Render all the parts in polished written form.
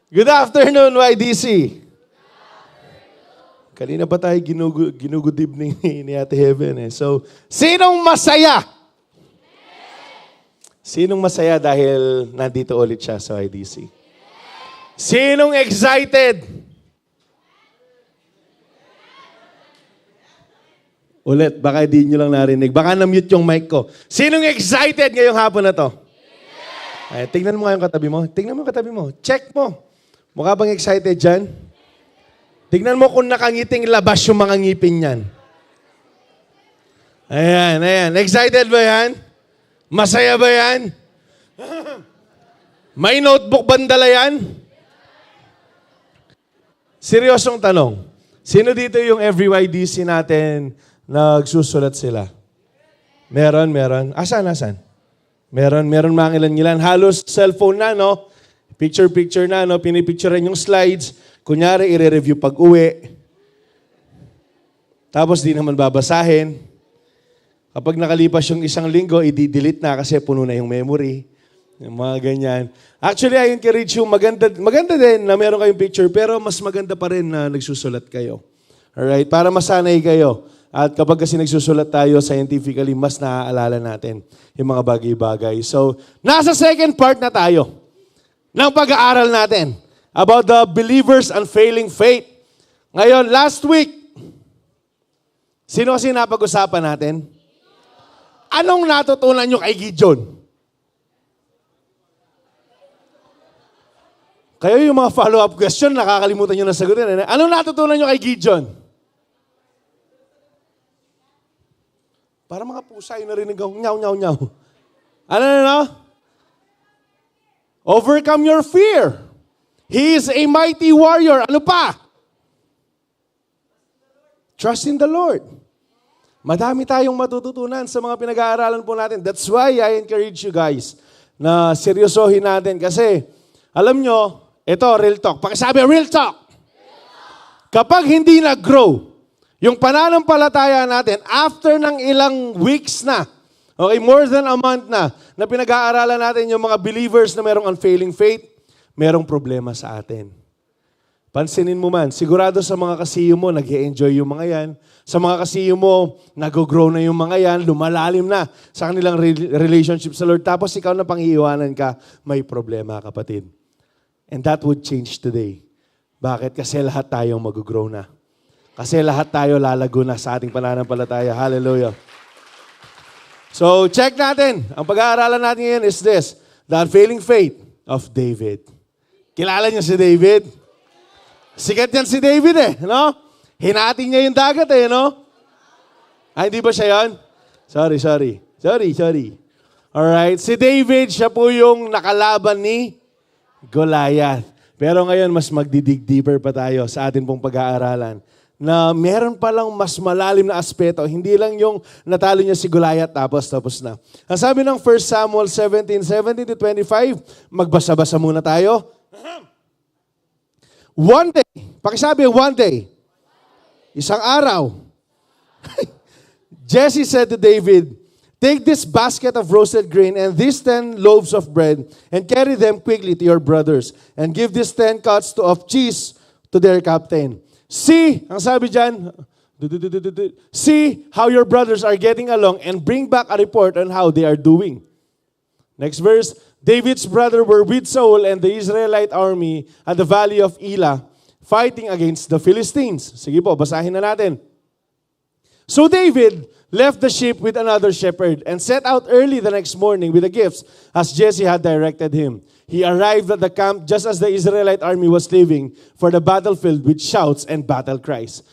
Good afternoon, YDC. Kanina pa tayo ginugod evening ni Ate Heaven eh. So, sinong masaya? Sinong masaya dahil nandito ulit siya sa YDC? Sinong excited? Ulit, baka di nyo lang narinig. Baka na-mute yung mic ko. Sinong excited ngayong hapon na to? Ay, tingnan mo nga yung katabi mo. Tingnan mo yung katabi mo. Check mo. Mukha bang excited dyan? Tingnan mo kung nakangiting labas yung mga ngipin yan. Ayan, ayan. Excited ba yan? Masaya ba yan? May notebook bandala yan? Seryosong tanong. Sino dito yung every YDC natin nagsusulat sila? Meron. Asan? Meron mga ilan. Halos cellphone na, no? Picture na, no? Pinipicturean yung slides. Kunyari, i-review pag uwi. Tapos di naman babasahin. Kapag nakalipas yung isang linggo, i-delete na kasi puno na yung memory. Yung mga ganyan. Actually, I encourage you, maganda din na meron kayong picture, pero mas maganda pa rin na nagsusulat kayo. Alright? Para masanay kayo. At kapag kasi nagsusulat tayo scientifically, mas naaalala natin yung mga bagay-bagay. So, nasa second part na tayo ng pag-aaral natin about the believer's unfailing faith. Ngayon, last week, sino kasi napag-usapan natin? Anong natutunan nyo kay Gideon? Kayo yung mga follow-up question, nakakalimutan nyo na sagutin. Anong natutunan nyo kay Gideon? Para mga pusa yung narinig ako, nyaw. Ano? Overcome your fear. He is a mighty warrior. Ano pa? Trust in the Lord. Madami tayong matututunan sa mga pinag-aaralan po natin. That's why I encourage you guys na seryosohin natin. Kasi, alam nyo, ito, real talk. Pakisabi, real talk. Kapag hindi nag-grow, yung pananampalataya natin, after ng ilang weeks na, okay, more than a month na pinag-aaralan natin yung mga believers na merong unfailing faith, merong problema sa atin. Pansinin mo man, sigurado sa mga kasiyo mo, nag-i-enjoy yung mga yan. Sa mga kasiyo mo, nag-grow na yung mga yan, lumalalim na sa kanilang relationship sa Lord. Tapos ikaw na pang-iiwanan ka, may problema, kapatid. And that would change today. Bakit? Kasi lahat tayong mag-grow na. Kasi lahat tayo lalago na sa ating pananampalataya. Hallelujah. So, check natin. Ang pag-aaralan natin ngayon is this, the unfailing faith of David. Kilala niyo si David? Sikat yan si David no? Hinati niya yung dagat no? Ay, hindi ba siya yan? Sorry. Alright, si David, siya po yung nakalaban ni Goliath. Pero ngayon, mas magdidig deeper pa tayo sa atin pong pag-aaralan na meron palang mas malalim na aspeto. Hindi lang yung natalo niya si Goliath tapos na. Ang sabi ng 1 Samuel 17:17-25, magbasa-basa muna tayo. One day, pakisabi, one day, isang araw, Jesse said to David, take this basket of roasted grain and these 10 loaves of bread and carry them quickly to your brothers and give these 10 cuts of cheese to their captain. See, ang sabi dyan, see how your brothers are getting along and bring back a report on how they are doing. Next verse, David's brother were with Saul and the Israelite army at the valley of Elah, fighting against the Philistines. Sige po, basahin na natin. So David left the sheep with another shepherd and set out early the next morning with the gifts as Jesse had directed him. He arrived at the camp just as the Israelite army was leaving for the battlefield with shouts and battle cries.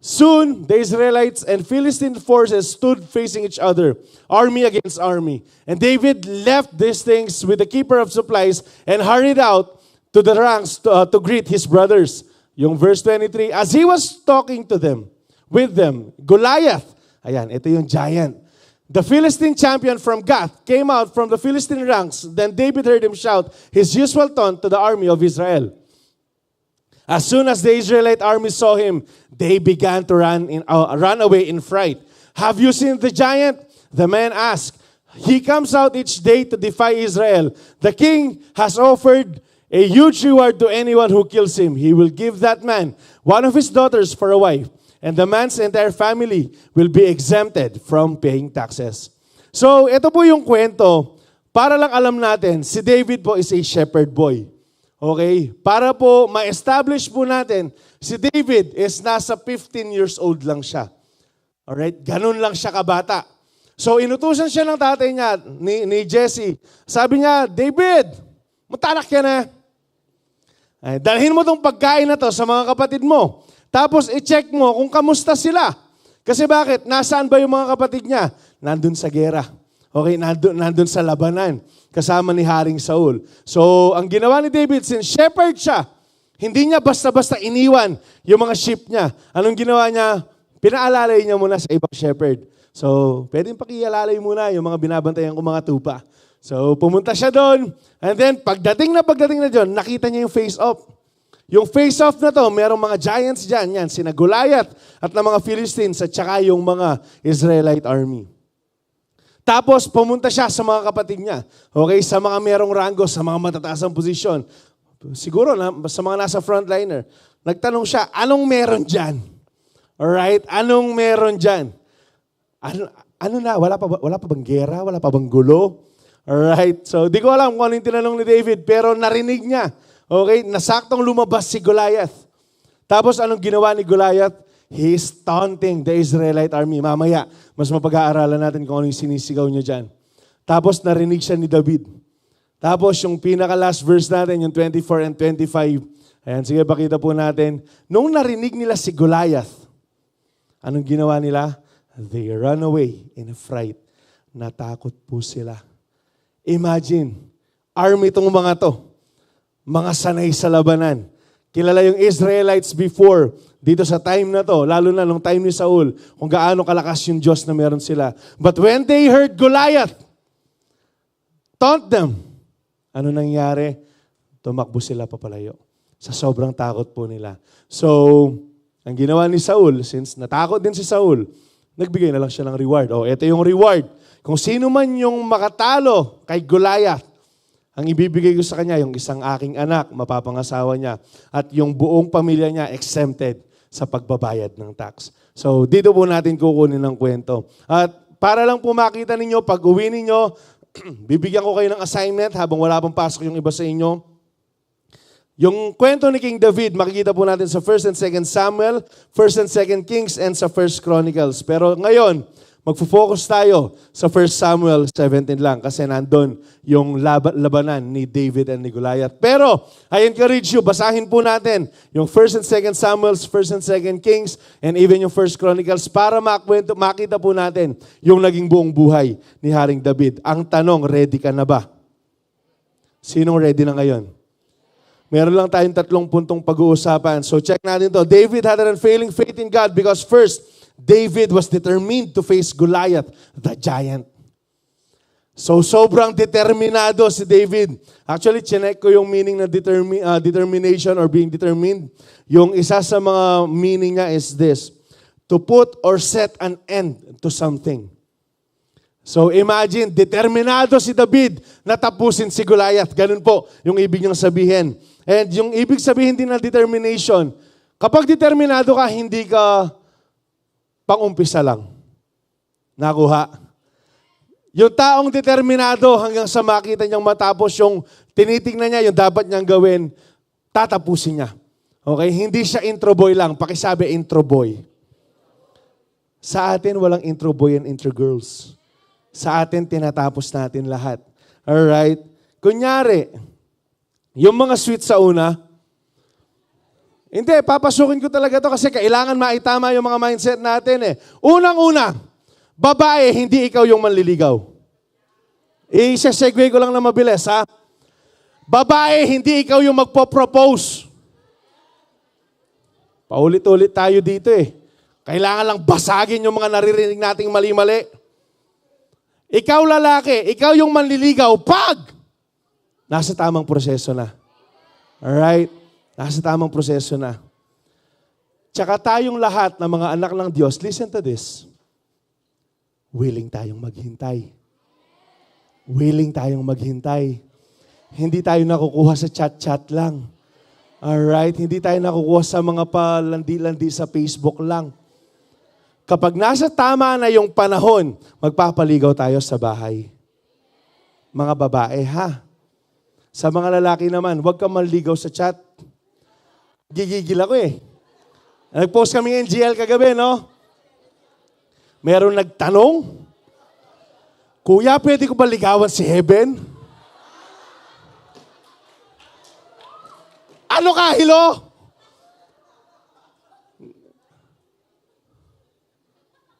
Soon, the Israelites and Philistine forces stood facing each other, army against army. And David left these things with the keeper of supplies and hurried out to the ranks to greet his brothers. Yung verse 23, as he was talking to them, with them, Goliath, ayan, ito yung giant. The Philistine champion from Gath came out from the Philistine ranks. Then David heard him shout his usual taunt to the army of Israel. As soon as the Israelite army saw him, they began to run away in fright. Have you seen the giant? The man asked. He comes out each day to defy Israel. The king has offered a huge reward to anyone who kills him. He will give that man one of his daughters for a wife, and the man's entire family will be exempted from paying taxes. So, ito po yung kwento. Para lang alam natin, si David po is a shepherd boy. Okay? Para po ma-establish po natin, si David is nasa 15 years old lang siya. Alright? Ganun lang siya kabata. So, inutusan siya ng tatay niya, ni Jesse. Sabi niya, David, matanak ka na. Ay, dalhin mo tong pagkain na to sa mga kapatid mo. Tapos, i-check mo kung kamusta sila. Kasi bakit? Nasaan ba yung mga kapatid niya? Nandun sa gera. Okay, nandun sa labanan. Kasama ni Haring Saul. So, ang ginawa ni David, since shepherd siya, hindi niya basta-basta iniwan yung mga sheep niya. Anong ginawa niya? Pinaalalay niya muna sa ibang shepherd. So, pwedeng pakialalay muna yung mga binabantayan kong mga tupa. So, pumunta siya doon. And then, pagdating na doon, nakita niya yung face-off. Yung face-off na to, merong mga giants dyan. Yan, sina Goliath at ng mga Philistines at saka yung mga Israelite army. Tapos, pumunta siya sa mga kapatid niya. Okay, sa mga merong rango, sa mga matataas ang posisyon. Siguro, sa mga nasa frontliner. Nagtanong siya, anong meron dyan? Alright, anong meron dyan? Ano na, wala pa bang gera? Wala pa bang gulo? Alright, so di ko alam kung ano yung tinanong ni David, pero narinig niya. Okay, nasaktong lumabas si Goliath. Tapos anong ginawa ni Goliath? He is taunting the Israelite army. Mamaya, mas mapag-aaralan natin kung ano yung sinisigaw niya dyan. Tapos narinig siya ni David. Tapos yung pinaka-last verse natin, yung 24 and 25. Ayan, sige, pakita po natin. Nung narinig nila si Goliath, anong ginawa nila? They run away in a fright. Natakot po sila. Imagine, army itong mga to. Mga sanay sa labanan. Kilala yung Israelites before, dito sa time na to, lalo na nung time ni Saul, kung gaano kalakas yung Diyos na meron sila. But when they heard Goliath, taunt them, ano nangyari? Tumakbo sila papalayo. Sa sobrang takot po nila. So, ang ginawa ni Saul, since natakot din si Saul, nagbigay na lang siya ng reward. O, ito yung reward. Kung sino man yung makatalo kay Goliath, ang ibibigay ko sa kanya, yung isang aking anak, mapapangasawa niya, at yung buong pamilya niya exempted sa pagbabayad ng tax. So, dito po natin kukunin ng kwento. At para lang po makita ninyo, pag uwi ninyo, bibigyan ko kayo ng assignment habang wala pang pasok yung iba sa inyo. Yung kwento ni King David, makikita po natin sa 1 and 2 Samuel, 1 and 2 Kings, and sa 1 Chronicles. Pero ngayon, magfo-focus tayo sa 1 Samuel 17 lang kasi nandun yung labanan ni David and ni Goliath. Pero, I encourage you, basahin po natin yung 1 and 2 Samuel, 1 and 2 Kings, and even yung 1 Chronicles para makita po natin yung naging buong buhay ni Haring David. Ang tanong, ready ka na ba? Sinong ready na ngayon? Meron lang tayong 3 puntong pag-uusapan. So check natin to. David had an unfailing faith in God because first, David was determined to face Goliath, the giant. So sobrang determinado si David. Actually, chinek ko yung meaning na determination or being determined. Yung isa sa mga meaning niya is this: to put or set an end to something. So imagine, determinado si David na tapusin si Goliath. Ganun po yung ibig niyang sabihin. And yung ibig sabihin din ng determination, kapag determinado ka, hindi ka pang-umpisa lang. Nakuha? Yung taong determinado hanggang sa makita niyang matapos yung tinitingnan niya, yung dapat niyang gawin, tatapusin niya. Okay? Hindi siya intro boy lang. Pakisabi, intro boy. Sa atin, walang intro boy and intro girls. Sa atin, tinatapos natin lahat. Alright? Kunyari, yung mga sweet sa una, hindi, papasukin ko talaga to kasi kailangan maitama yung mga mindset natin eh. Unang-una, babae, hindi ikaw yung manliligaw. I-segue ko lang na mabilis, ha? Babae, hindi ikaw yung magpo-propose. Paulit-ulit tayo dito eh. Kailangan lang basagin yung mga naririnig nating mali-mali. Ikaw lalaki, ikaw yung manliligaw pag nasa tamang proseso na. Alright? Nasa tamang proseso na. Tsaka tayong lahat na mga anak ng Diyos, listen to this. Willing tayong maghintay. Willing tayong maghintay. Hindi tayo nakukuha sa chat-chat lang. Alright? Hindi tayo nakukuha sa mga palandi-landi sa Facebook lang. Kapag nasa tama na yung panahon, magpapaligaw tayo sa bahay. Mga babae, ha? Sa mga lalaki naman, huwag kang manligaw sa chat. Gigigil ako eh. Nag-post kami ng NGL kagabi, no? Meron nagtanong, Kuya, pwede ko ba ligawan si Heaven? Ano ka, hilo?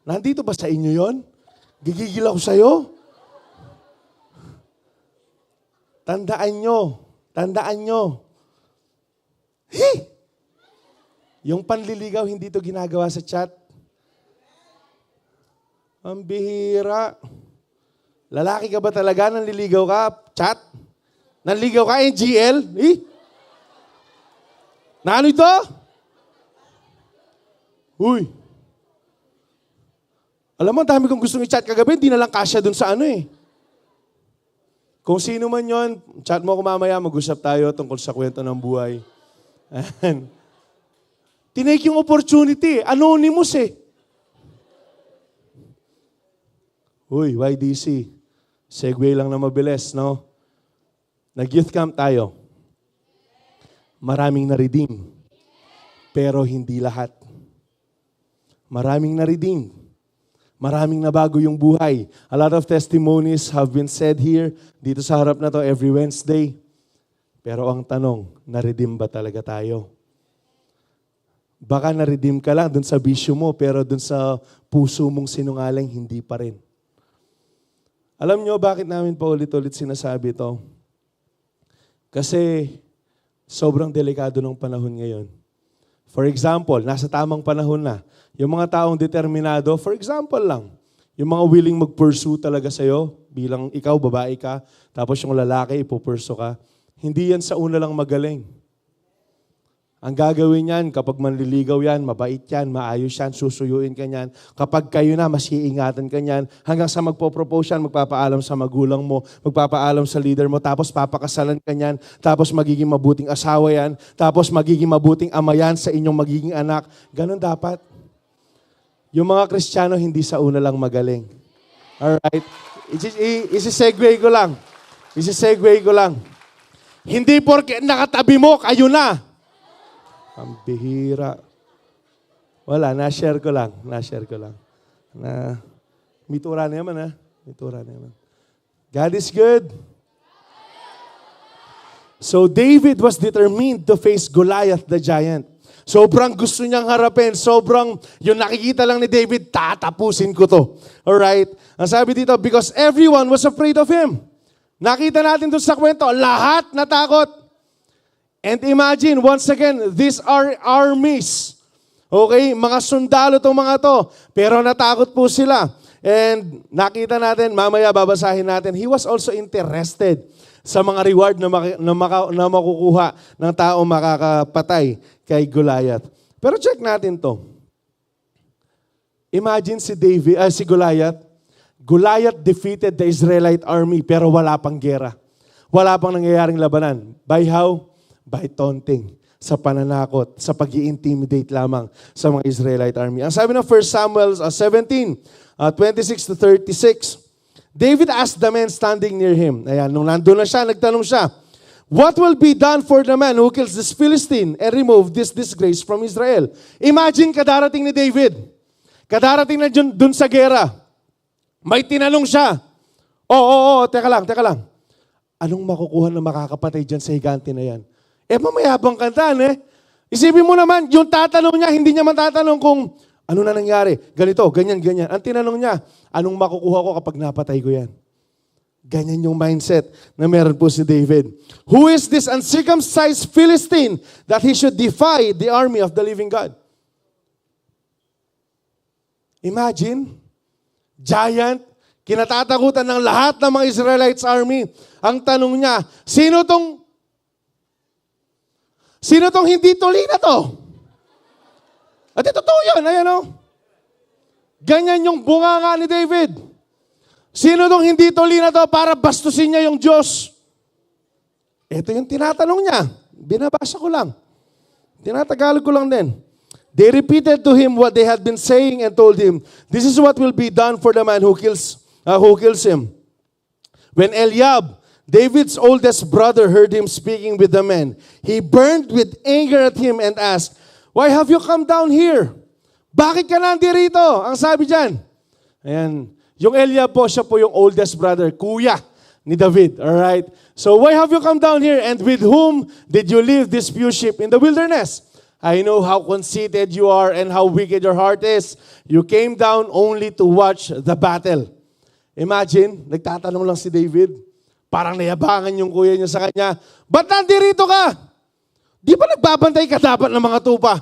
Nandito ba sa inyo yon? Gigigil ako sa'yo. Tandaan nyo. Yung panliligaw, hindi to ginagawa sa chat. Ang bihira. Lalaki ka ba talaga? Nanliligaw ka? Chat? Nanligaw ka? NGL? Na ano ito? Uy. Alam mo, dami kong gustong i-chat kagabi, hindi na lang kasya dun sa ano eh. Kung sino man yon, chat mo ako mamaya, mag-usap tayo tungkol sa kwento ng buhay. Tinake yung opportunity. Anonymous eh. Uy, YDC. Segue lang na mabilis, no? Nag-youth camp tayo. Maraming na-redeem. Pero hindi lahat. Maraming na-redeem. Maraming nabago yung buhay. A lot of testimonies have been said here, dito sa harap na to every Wednesday. Pero ang tanong, na-redeem ba talaga tayo? Baka na-redeem ka lang dun sa bisyo mo, pero dun sa puso mong sinungaling, hindi pa rin. Alam nyo bakit namin paulit-ulit sinasabi ito? Kasi sobrang delikado ng panahon ngayon. For example, nasa tamang panahon na. Yung mga taong determinado, for example lang, yung mga willing mag-pursue talaga sa'yo, bilang ikaw, babae ka, tapos yung lalaki, ipupurso ka, hindi yan sa una lang magaling. Ang gagawin yan, kapag manliligaw yan, mabait yan, maayos yan, susuyuin ka yan. Kapag kayo na, mas iingatan ka yan. Hanggang sa magpo-propose yan, magpapaalam sa magulang mo, magpapaalam sa leader mo, tapos papakasalan ka yan, tapos magiging mabuting asawa yan, tapos magiging mabuting ama yan sa inyong magiging anak. Ganon dapat. Yung mga Kristiyano, hindi sa una lang magaling. Alright? Isi-segue ko lang. Hindi porke nakatabi mo, kayo na. Ang bihira. Wala, na-share ko lang. Mitura na naman, ha? God is good. So David was determined to face Goliath the giant. Sobrang gusto niyang harapin. Yung nakikita lang ni David, tatapusin ko to. Alright? Ang sabi dito, because everyone was afraid of him. Nakita natin doon sa kwento, lahat natakot. And imagine, once again, these are armies. Okay? Mga sundalo itong mga to. Pero natakot po sila. And nakita natin, mamaya babasahin natin, he was also interested sa mga reward na makukuha ng tao makakapatay kay Goliath. Pero check natin to. Imagine si Goliath. Goliath defeated the Israelite army pero wala pang gera. Wala pang nangyayaring labanan. By how? By taunting. Sa pananakot, sa pag-i-intimidate lamang sa mga Israelite army. Ang sabi ng 1 Samuel 17, 26 to 36, David asked the men standing near him. Ayan, nung nandun na siya, nagtanong siya, what will be done for the man who kills this Philistine and remove this disgrace from Israel? Imagine kadarating ni David. Kadarating na dun sa gera. May tinanong siya. Teka lang. Anong makukuha na makakapatay dyan sa higante na yan? Mamayabang kantaan eh. Isipin mo naman, yung tatanong niya, hindi niya man tatanong kung ano na nangyari. Ganito, ganyan. Ang tinanong niya, anong makukuha ko kapag napatay ko yan? Ganyan yung mindset na meron po si David. Who is this uncircumcised Philistine that he should defy the army of the living God? Imagine, giant, kinatatakutan ng lahat ng mga Israelites army. Ang tanong niya, sino tong hindi tuli na to? At totoo yun, ayan o. Ganyan yung bunganga ni David. Sino tong hindi tuli na to para bastusin niya yung Diyos? Ito yung tinatanong niya. Binabasa ko lang. Tinatagalog ko lang din. They repeated to him what they had been saying and told him, "This is what will be done for the man who kills him." When Eliab, David's oldest brother, heard him speaking with the men, he burned with anger at him and asked, "Why have you come down here? Bakit ka nandirito?" Ang sabi dyan. Ayan. Yung Eliab po, siya po yung oldest brother, kuya ni David. Alright? So, why have you come down here? And with whom did you leave this few sheep in the wilderness? I know how conceited you are and how wicked your heart is. You came down only to watch the battle. Imagine, nagtatanong lang si David. Parang nayabangan yung kuya niya sa kanya. Ba't nandirito ka? Di ba nagbabantay ka dapat ng mga tupa?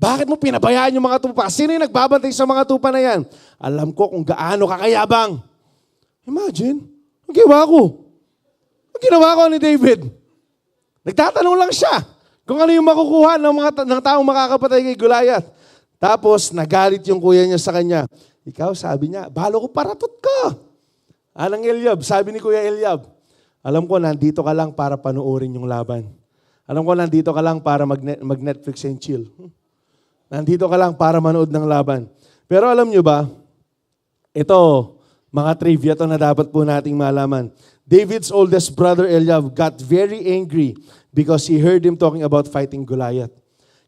Bakit mo pinabayaan yung mga tupa? Sino yung nagbabantay sa mga tupa na yan? Alam ko kung gaano kakayabang. Imagine, ang ginawa ko. Ang ginawa ko ni David. Nagtatanong lang siya kung ano yung makukuha ng taong makakapatay kay Goliath. Tapos, nagalit yung kuya niya sa kanya. Ikaw, sabi niya, balo ko paratot ka. Anong Eliab? Sabi ni Kuya Eliab, alam ko nandito ka lang para panuorin yung laban. Alam ko nandito ka lang para mag-Netflix and chill. Nandito ka lang para manood ng laban. Pero alam nyo ba, ito, mga trivia to na dapat po nating malaman. David's oldest brother Eliab got very angry because he heard him talking about fighting Goliath.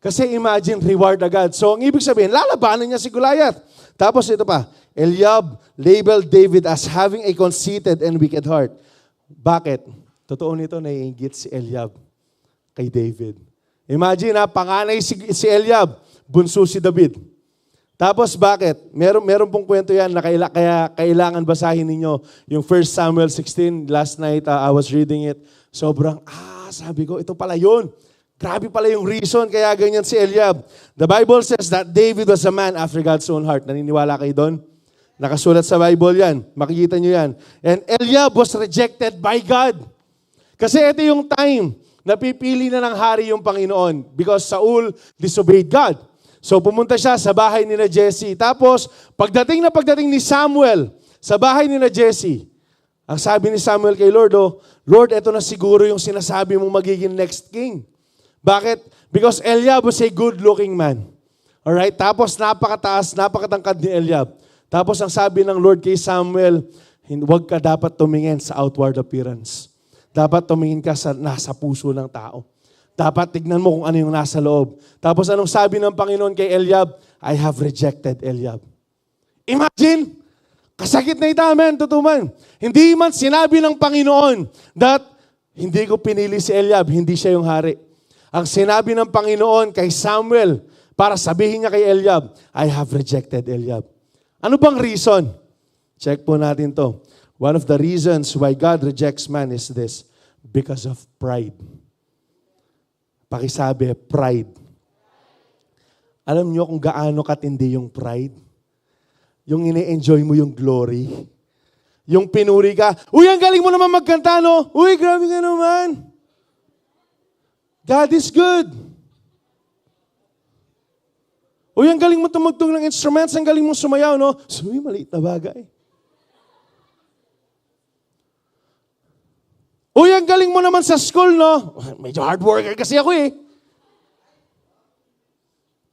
Kasi imagine, reward agad. So, ang ibig sabihin, lalabanan niya si Goliath. Tapos ito pa, Eliab labeled David as having a conceited and wicked heart. Bakit? Totoo nito, naiinggit si Eliab kay David. Imagine panganay si Eliab, bunso si David. Tapos bakit? Meron pong kwento yan na kaya kailangan basahin ninyo yung 1 Samuel 16. Last night, I was reading it. Sobrang, sabi ko, ito pala yun. Grabe pala yung reason kaya ganyan si Eliab. The Bible says that David was a man after God's own heart. Naniniwala kayo doon? Nakasulat sa Bible yan. Makikita nyo yan. And Eliab was rejected by God. Kasi ito yung time na pipili na ng hari yung Panginoon because Saul disobeyed God. So pumunta siya sa bahay ni Jesse. Tapos, pagdating ni Samuel sa bahay ni Jesse, ang sabi ni Samuel kay Lord, Lord, ito na siguro yung sinasabi mong magiging next king. Bakit? Because Eliab was a good-looking man. Alright? Tapos napakataas, napakatangkad ni Eliab. Tapos ang sabi ng Lord kay Samuel, huwag ka dapat tumingin sa outward appearance. Dapat tumingin ka sa nasa puso ng tao. Dapat tignan mo kung ano yung nasa loob. Tapos anong sabi ng Panginoon kay Eliab? I have rejected Eliab. Imagine, kasakit na ito, amen, tutuman. Hindi man sinabi ng Panginoon that hindi ko pinili si Eliab, hindi siya yung hari. Ang sinabi ng Panginoon kay Samuel para sabihin niya kay Eliab, I have rejected Eliab. Ano bang reason? Check po natin to. One of the reasons why God rejects man is this, because of pride. Pakisabi, pride. Alam niyo kung gaano katindi yung pride? Yung ine-enjoy mo yung glory. Yung pinuri ka, uy, ang galing mo naman magkanta, no? Uy, grabe ka naman. God is good. Uy, ang galing mo tumugtog ng instruments, ang galing mo sumayaw, no? Uy, maliit na bagay. Uy, ang galing mo naman sa school, no? Medyo hard worker kasi ako eh.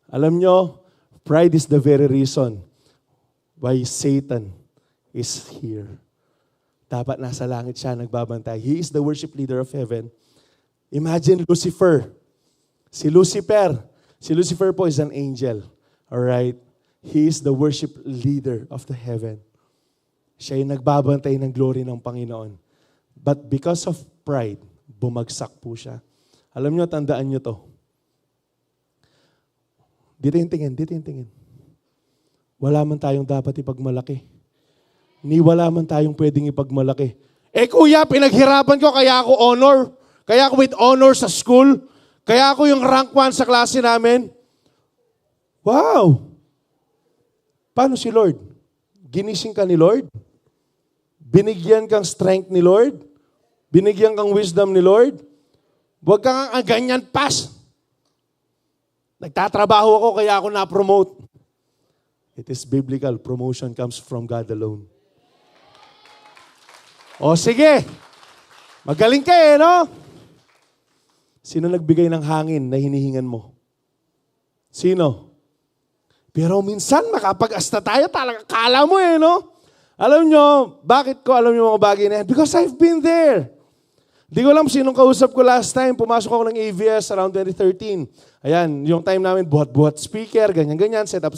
Alam nyo, pride is the very reason why Satan is here. Dapat nasa langit siya nagbabantay. He is the worship leader of heaven. Imagine Lucifer. Si Lucifer po is an angel. Alright? He is the worship leader of the heaven. Siya yung nagbabantay ng glory ng Panginoon. But because of pride, bumagsak po siya. Alam nyo, tandaan nyo to. Dito yung tingin. Wala man tayong dapat ipagmalaki. Ni wala man tayong pwedeng ipagmalaki. Kuya, pinaghirapan ko, kaya ako honor. Kaya ako with honor sa school. Kaya ako yung rank 1 sa klase namin. Wow! Paano si Lord? Ginising ka ni Lord? Binigyan kang strength ni Lord? Binigyan kang wisdom ni Lord? Huwag kang ganyan pass. Nagtatrabaho ako kaya ako na-promote. It is biblical. Promotion comes from God alone. O sige. Magaling ka no? Sino nagbigay ng hangin na hinihingan mo? Sino? Pero minsan makapag-asta tayo, talaga kala mo no? Alam nyo, bakit ko alam yung mga bagay na yan? Because I've been there. Di ko alam sinong kausap ko last time. Pumasok ako ng AVS around 2013. Ayan, yung time namin, buhat-buhat speaker, ganyan-ganyan, setup.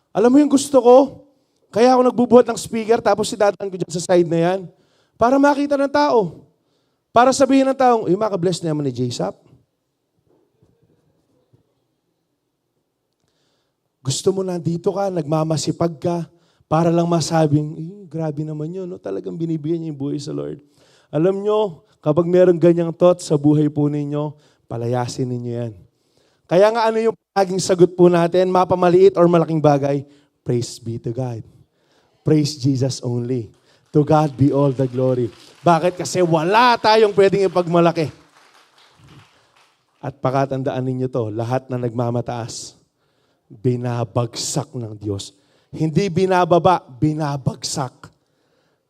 Alam mo yung gusto ko? Kaya ako nagbubuhat ng speaker, tapos sidadaan ko dyan sa side na yan. Para makita ng tao. Para sabihin ng taong, maka-bless na naman ni J-Sap. Gusto mo nandito ka, nagmamasipag ka, para lang masabing, grabe naman yun, no? Talagang binibigyan niya yung buhay sa Lord. Alam nyo, kapag meron ganyang thought sa buhay po ninyo, palayasin ninyo yan. Kaya nga ano yung laging sagot po natin, mapamaliit or malaking bagay? Praise be to God. Praise Jesus only. To God be all the glory. Bakit? Kasi wala tayong pwedeng ipagmalaki. At pakatandaan ninyo to, lahat na nagmamataas, binabagsak ng Diyos. Hindi binababa, binabagsak.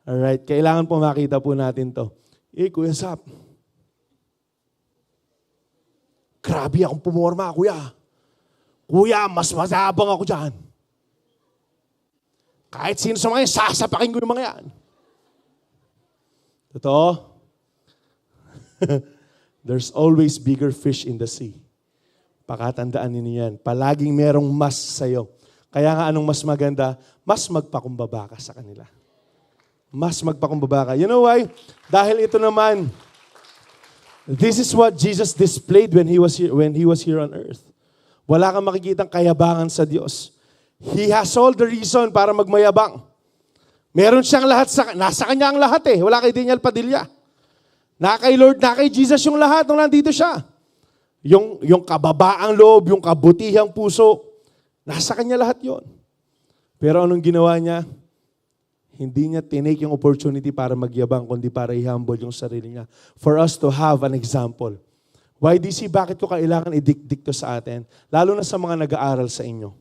Alright, kailangan po makita po natin to. Kuya Sap, grabe akong pumorma, kuya. Kuya, mas masabang ako dyan. Kahit sino sa mga yan, sasapakin ko yung mga yan. Totoo? There's always bigger fish in the sea. Pakatandaan ninyo yan. Palaging merong mas sa'yo. Kaya nga anong mas maganda? Mas magpakumbaba ka sa kanila. Mas magpakumbaba ka. You know why? Dahil ito naman, this is what Jesus displayed when He was here on earth. Wala kang makikitang kayabangan sa Diyos. He has all the reason para magmayabang. Meron siyang lahat, nasa Kanya ang lahat Wala kay Daniel Padilla. Na kay Lord, na kay Jesus yung lahat nung nandito siya. Yung kababaang loob, yung kabutihang puso, nasa Kanya lahat yon. Pero anong ginawa niya? Hindi niya tinake yung opportunity para magyabang, kundi para i-humble yung sarili niya. For us to have an example. YDC, bakit ko kailangan idikdik to sa atin? Lalo na sa mga nag-aaral sa inyo.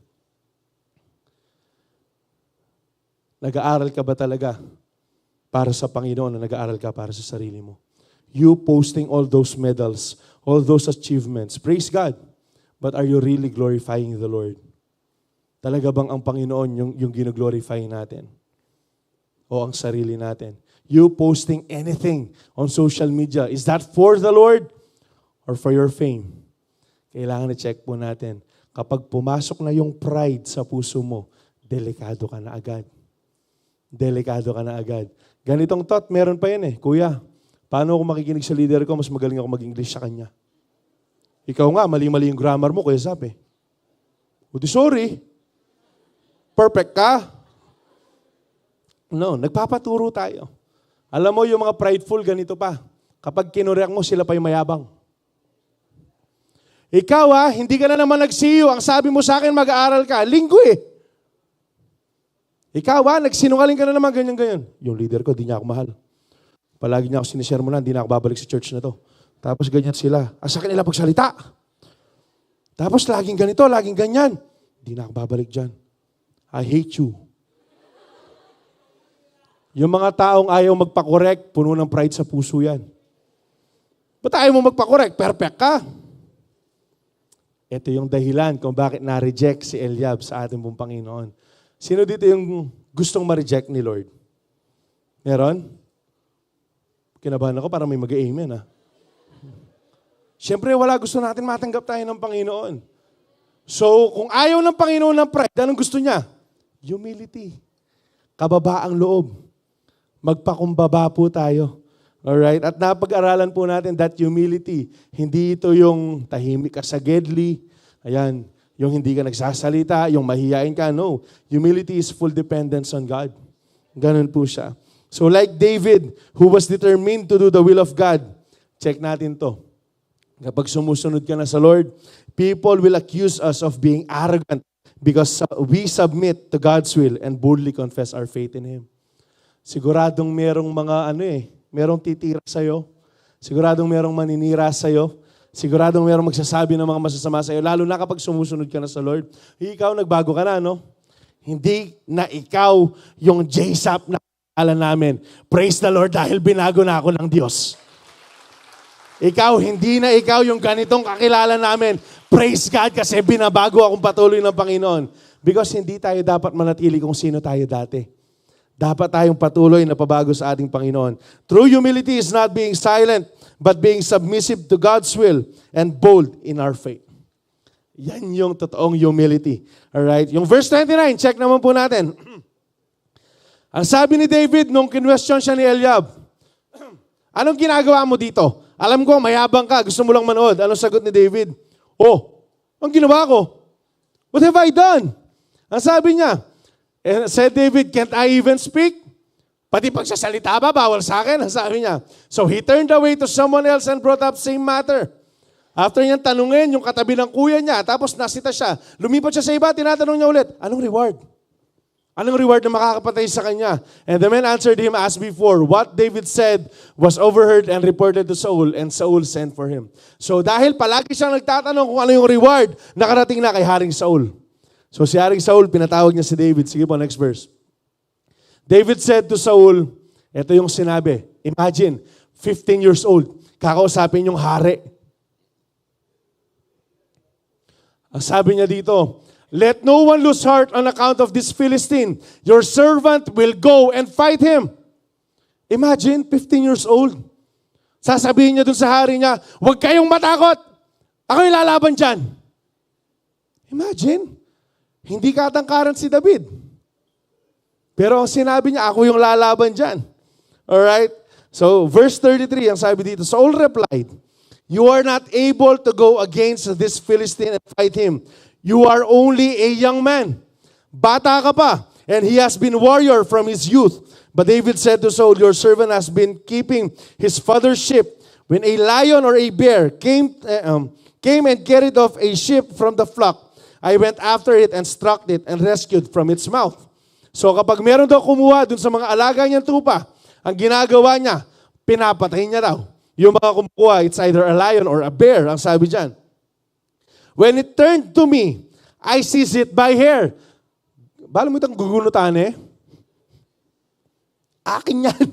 Nag-aaral ka ba talaga para sa Panginoon o nag-aaral ka para sa sarili mo? You posting all those medals, all those achievements, praise God. But are you really glorifying the Lord? Talaga bang ang Panginoon yung gino-glorify natin? O ang sarili natin? You posting anything on social media, is that for the Lord or for your fame? Kailangan i-check po natin. Kapag pumasok na yung pride sa puso mo, delikado ka na agad. Delikado ka na agad. Ganitong thought, meron pa yan Kuya, paano ako makikinig sa leader ko? Mas magaling ako mag-English sa kanya. Ikaw nga, mali-mali yung grammar mo, Kuya Sap sorry. Perfect ka? No, nagpapaturo tayo. Alam mo, yung mga prideful, ganito pa. Kapag kinurek mo, sila pa yung mayabang. Ikaw hindi ka na naman nagsiyo. Ang sabi mo sa akin, mag-aaral ka. Linggo Ikaw nagsinungaling ka na naman, ganyan-ganyan. Yung leader ko, di niya ako mahal. Palagi niya ako sinishare mo na, di na ako babalik sa church na to. Tapos ganyan sila. Ang sakit nila pagsalita. Tapos laging ganito, laging ganyan. Di na ako babalik dyan. I hate you. Yung mga taong ayaw magpakorek, puno ng pride sa puso yan. Ba't ayaw mo magpakorek? Perfect ka. Ito yung dahilan kung bakit na-reject si Eliab sa ating pong Panginoon. Sino dito yung gustong ma-reject ni Lord? Meron? Kinabahan ako para may mag-amen Siyempre, wala gusto natin matanggap tayo ng Panginoon. So, kung ayaw ng Panginoon ng pride, anong gusto niya? Humility. Kababaang loob. Magpakumbaba po tayo. Alright? At napag-aralan po natin that humility. Hindi ito yung tahimik ka sa gedli. Ayan. Yung hindi ka nagsasalita, yung mahihain ka. No. Humility is full dependence on God. Ganun po siya. So like David, who was determined to do the will of God, check natin to. Kapag sumusunod ka na sa Lord, people will accuse us of being arrogant because we submit to God's will and boldly confess our faith in Him. Siguradong merong mga merong titira sa'yo. Siguradong merong maninira sa'yo. Siguradong merong magsasabi ng mga masasama sa'yo, lalo na kapag sumusunod ka na sa Lord. Ikaw, nagbago ka na, Hindi na ikaw yung J-Sap na kala namin. Praise the Lord dahil binago na ako ng Diyos. Ikaw, hindi na ikaw yung ganitong kakilala namin. Praise God kasi binabago akong patuloy ng Panginoon. Because hindi tayo dapat manatili kung sino tayo dati. Dapat tayong patuloy na pabago sa ating Panginoon. True humility is not being silent, but being submissive to God's will and bold in our faith. Yan yung totoong humility. Alright? Yung verse 29, check naman po natin. Ang sabi ni David nung kinwestiyon siya ni Eliab, anong ginagawa mo dito? Alam ko, mayabang ka, gusto mo lang manood. Anong sagot ni David? Oh, ang ginawa ko? What have I done? Ang sabi niya, said David, can't I even speak? Pati pagsasalita ba, bawal sa akin? Ang sabi niya. So he turned away to someone else and brought up same matter. After niyang tanungin yung katabi ng kuya niya, tapos nasita siya, lumipat siya sa iba, tinatanong niya ulit, anong reward? Anong reward na makakapatay sa kanya? And the man answered him as before. What David said was overheard and reported to Saul, and Saul sent for him. So dahil palagi siyang nagtatanong kung ano yung reward, nakarating na kay Haring Saul. So si Haring Saul, pinatawag niya si David. Sige po, next verse. David said to Saul, ito yung sinabi, imagine, 15 years old, kakausapin yung hari. Ang sabi niya dito, let no one lose heart on account of this Philistine. Your servant will go and fight him. Imagine, 15 years old. Sasabihin niya dun sa hari niya, huwag kayong matakot. Ako yung lalaban dyan. Imagine, hindi katangkaran si David. Pero ang sinabi niya, ako yung lalaban dyan. Alright? So, verse 33, ang sabi dito, Saul replied, you are not able to go against this Philistine and fight him. You are only a young man. Bata ka pa, and he has been warrior from his youth. But David said to Saul, your servant has been keeping his father's sheep. When a lion or a bear came and carried off a sheep from the flock, I went after it and struck it and rescued from its mouth. So kapag meron daw kumuha dun sa mga alaga niyang tupa, ang ginagawa niya, pinapatay niya daw. Yung mga kumukuha, it's either a lion or a bear, ang sabi dyan. When it turned to me, I seized it by hair. Bala mo itang gugunutan eh. Akin yan.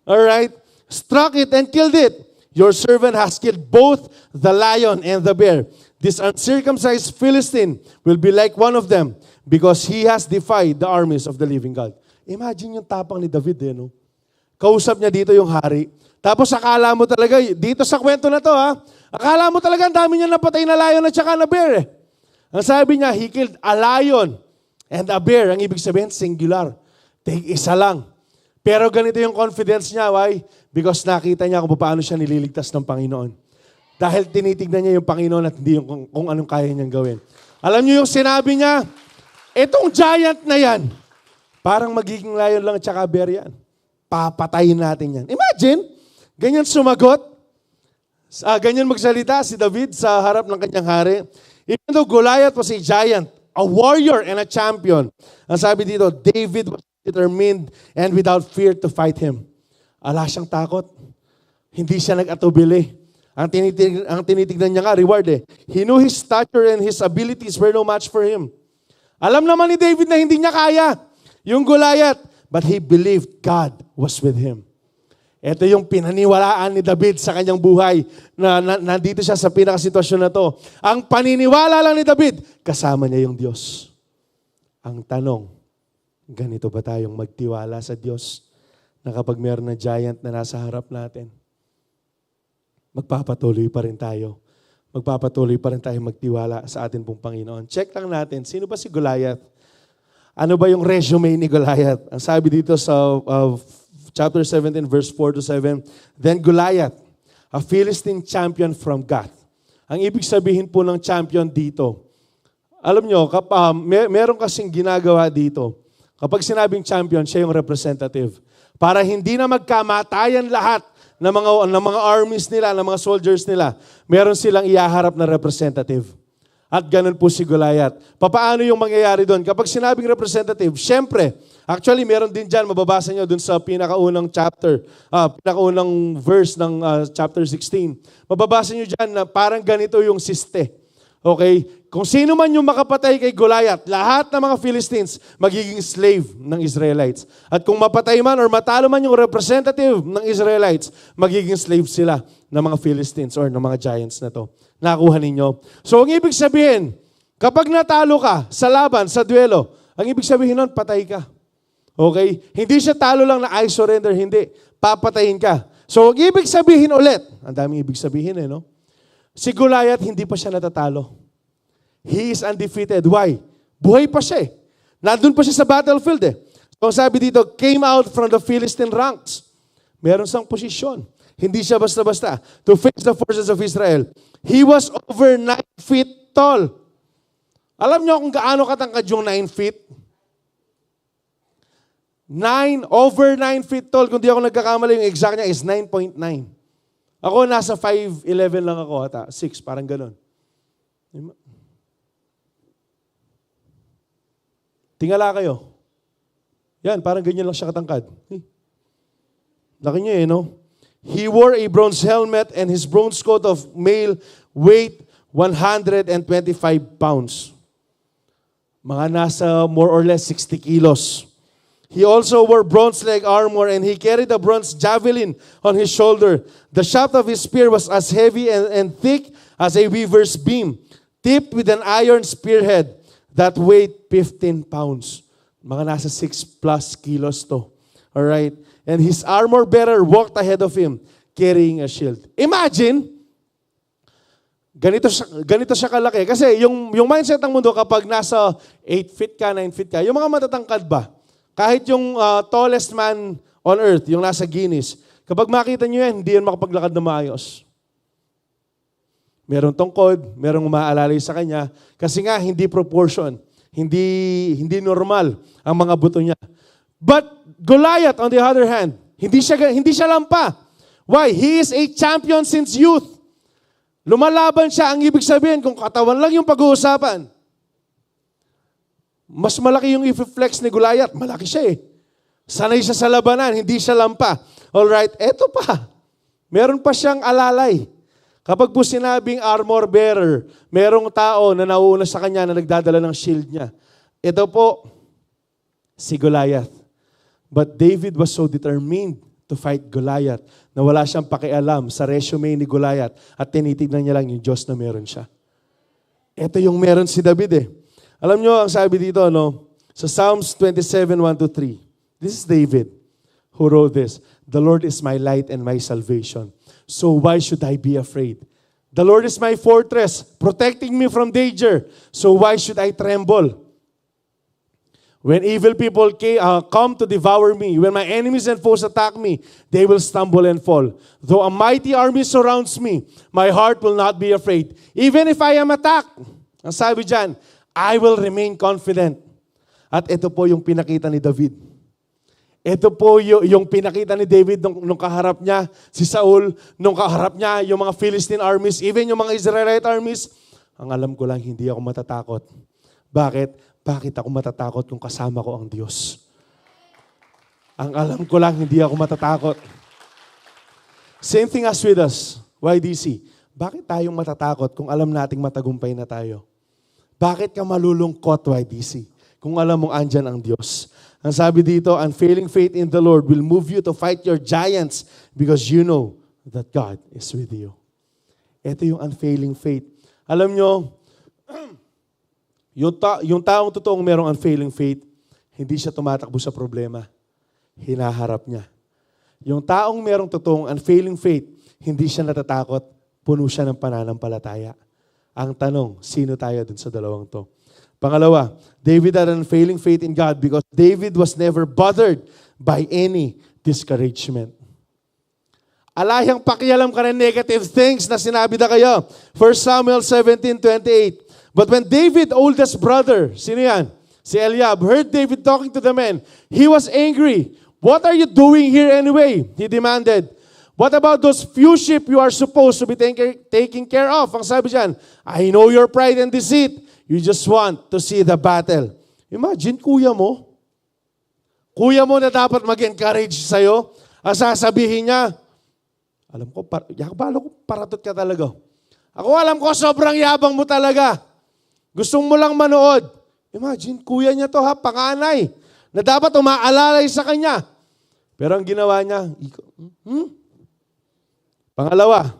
Alright? Struck it and killed it. Your servant has killed both the lion and the bear. This uncircumcised Philistine will be like one of them because he has defied the armies of the living God. Imagine yung tapang ni David eh, no? Kausap niya dito yung hari. Tapos akala mo talaga, dito sa kwento na to ha, akala mo talaga ang dami niya napatay na lion at saka na bear eh. Ang sabi niya, he killed a lion and a bear. Ang ibig sabihin, singular. Take isa lang. Pero ganito yung confidence niya, why? Because nakita niya kung paano siya nililigtas ng Panginoon. Dahil tinitignan niya yung Panginoon at hindi yung kung anong kaya niyang gawin. Alam niyo yung sinabi niya, itong giant na yan, parang magiging lion lang at saka bear yan. Papatayin natin yan. Imagine, ganyan sumagot, ganyan magsalita si David sa harap ng kanyang hari. Even though Goliath was a giant, a warrior and a champion, ang sabi dito, David was determined and without fear to fight him. Ala siyang takot. Hindi siya nag-atubili. Ang tinitignan niya nga, reward eh. He knew his stature and his abilities were no match for him. Alam naman ni David na hindi niya kaya yung Goliath, but he believed God was with him. Ito yung pinaniwalaan ni David sa kanyang buhay na nandito siya sa pinakasitwasyon na to. Ang paniniwala lang ni David, kasama niya yung Diyos. Ang tanong, ganito ba tayong magtiwala sa Diyos na kapag meron na giant na nasa harap natin, magpapatuloy pa rin tayo. Magpapatuloy pa rin tayo magtiwala sa atin pong Panginoon. Check lang natin, sino ba si Goliath? Ano ba yung resume ni Goliath? Ang sabi dito sa chapter 17, verse 4 to 7, then Goliath, a Philistine champion from Gath. Ang ibig sabihin po ng champion dito, alam nyo, meron kasing ginagawa dito. Kapag sinabing champion, siya yung representative. Para hindi na magkamatayan lahat ng mga armies nila, ng mga soldiers nila, meron silang ihaharap na representative. At ganun po si Goliath. Paano yung mangyayari doon? Kapag sinabing representative, syempre, actually meron din dyan, mababasa nyo doon sa pinakaunang chapter, pinakaunang verse ng chapter 16. Mababasa nyo dyan na parang ganito yung siste. Okay? Kung sino man yung makapatay kay Goliath, lahat ng mga Philistines magiging slave ng Israelites. At kung mapatay man or matalo man yung representative ng Israelites, magiging slave sila ng mga Philistines or ng mga giants na to. Nakuha ninyo? So, ang ibig sabihin, kapag natalo ka sa laban, sa duelo, ang ibig sabihin nun, patay ka. Okay? Hindi siya talo lang na I surrender, hindi. Papatayin ka. So, ang ibig sabihin ulit, ang daming ibig sabihin no? Si Goliath, hindi pa siya natatalo. He is undefeated. Why? Buhay pa siya Nandun pa siya sa battlefield So, sabi dito, came out from the Philistine ranks. Meron siyang posisyon. Hindi siya basta-basta. To face the forces of Israel. He was over 9 feet tall. Alam niyo kung gaano katangkad yung 9 feet? Over 9 feet tall. Kung di ako nagkakamali, yung exact niya is 9.9. Ako nasa 5'11 lang ako, 6, parang ganun. Tingala kayo. Yan, parang ganyan lang siya katangkad. Laki niya no? He wore a bronze helmet and his bronze coat of mail weighed 125 pounds. Mga nasa more or less 60 kilos. He also wore bronze leg armor and he carried a bronze javelin on his shoulder. The shaft of his spear was as heavy and thick as a weaver's beam, tipped with an iron spearhead that weighed 15 pounds. Mga nasa 6 plus kilos to. Alright? And his armor bearer walked ahead of him, carrying a shield. Imagine, ganito siya kalaki. Kasi yung mindset ng mundo kapag nasa 8 feet ka, 9 feet ka, yung mga matatangkad ba? Kahit yung tallest man on earth, yung nasa Guinness, kapag makita nyo yan, hindi yan makapaglakad na maayos. Merong tungkod, merong umaalalay sa kanya, kasi nga hindi proportion, hindi normal ang mga buto niya. But Goliath, on the other hand, hindi siya lampa. Why? He is a champion since youth. Lumalaban siya, ang ibig sabihin, kung katawan lang yung pag-uusapan, mas malaki yung i-flex ni Goliath. Malaki siya Sanay siya sa labanan, hindi siya lampa. Alright, eto pa. Meron pa siyang alalay. Kapag po sinabing armor bearer, merong tao na nauuna sa kanya na nagdadala ng shield niya. Ito po, si Goliath. But David was so determined to fight Goliath na wala siyang pakialam sa resume ni Goliath at tinitignan niya lang yung Diyos na meron siya. Ito yung meron si David Alam niyo, ang sabi dito, sa Psalms 27:1-3, this is David who wrote this. The Lord is my light and my salvation. So why should I be afraid? The Lord is my fortress, protecting me from danger. So why should I tremble? When evil people come to devour me, when my enemies and foes attack me, they will stumble and fall. Though a mighty army surrounds me, my heart will not be afraid. Even if I am attacked, ang sabi dyan, I will remain confident. At ito po yung pinakita ni David. Ito po yung pinakita ni David nung kaharap niya si Saul, nung kaharap niya yung mga Philistine armies, even yung mga Israelite armies. Ang alam ko lang, hindi ako matatakot. Bakit? Bakit ako matatakot kung kasama ko ang Diyos? Ang alam ko lang, hindi ako matatakot. Same thing as with us, YDC. Bakit tayong matatakot kung alam nating matagumpay na tayo? Bakit ka malulungkot, YDC, kung alam mong andyan ang Diyos? Ang sabi dito, unfailing faith in the Lord will move you to fight your giants because you know that God is with you. Ito yung unfailing faith. Alam nyo, yung taong totoong merong unfailing faith, hindi siya tumatakbo sa problema. Hinaharap niya. Yung taong merong totoong unfailing faith, hindi siya natatakot, puno siya ng pananampalataya. Ang tanong, sino tayo dun sa dalawang to? Pangalawa, David had an unfailing faith in God because David was never bothered by any discouragement. Alayang pakialam ka ng negative things na sinabi na kayo. 1 Samuel 17:28. But when David, oldest brother, sino yan? Si Eliab, heard David talking to the men, he was angry. What are you doing here anyway? He demanded. What about those few sheep you are supposed to be taking care of? Ang sabi dyan, I know your pride and deceit. You just want to see the battle. Imagine, kuya mo na dapat mag-encourage sa'yo. Ang sasabihin niya, alam ko, balo ko, paratot ka talaga. Ako alam ko, sobrang yabang mo talaga. Gustong mo lang manood. Imagine, kuya niya to ha, panganay, na dapat umaalalay sa kanya. Pero ang ginawa niya, Pangalawa,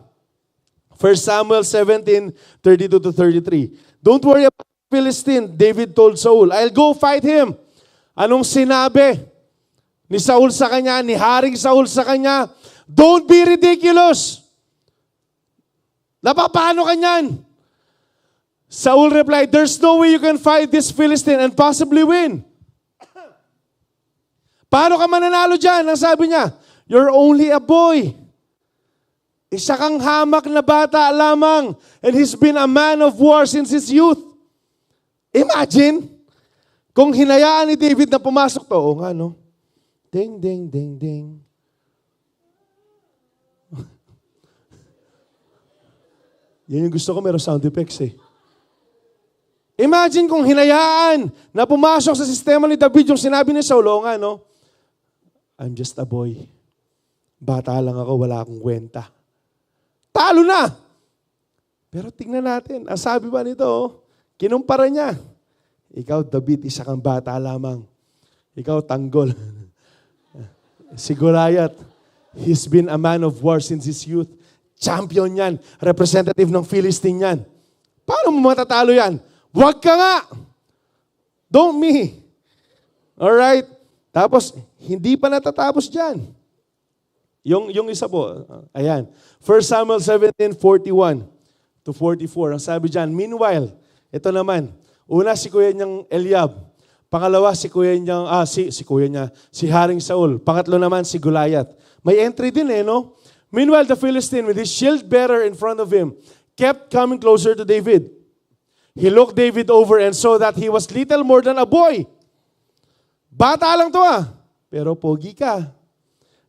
1 Samuel 17:32-33. Don't worry about Philistine, David told Saul. I'll go fight him. Anong sinabi ni Saul sa kanya, ni Haring Saul sa kanya? Don't be ridiculous. Napapano ka niyan? Saul replied, there's no way you can fight this Philistine and possibly win. Paano ka mananalo dyan? Ang sabi niya, you're only a boy. Isa kang hamak na bata lamang, and he's been a man of war since his youth. Imagine, kung hinayaan ni David na pumasok to, o nga no, ding, ding, ding, ding. Yan yung gusto ko, meron sound effects eh. Imagine kung hinayaan na pumasok sa sistema ni David yung sinabi ni Saul, o nga no, I'm just a boy. Bata lang ako, wala akong kwenta. Talo na! Pero tingnan natin, ang sabi ba nito, kinumpara niya. Ikaw, David, isa kang bata lamang. Ikaw, tanggol. Si Goliath, he's been a man of war since his youth. Champion yan. Representative ng Philistine yan. Paano mo matatalo yan? Huwag ka nga! Don't me! Alright? Tapos, hindi pa natatapos dyan. Yung isa po, ayan. 1 Samuel 17:41-44. Ang sabi dyan, meanwhile, ito naman, una si kuya niyang Eliab. Pangalawa, si kuya niyang, si Haring Saul. Pangatlo naman, si Goliath. May entry din no? Meanwhile, the Philistine, with his shield bearer in front of him, kept coming closer to David. He looked David over and saw that he was little more than a boy. Bata lang to pero pogi ka.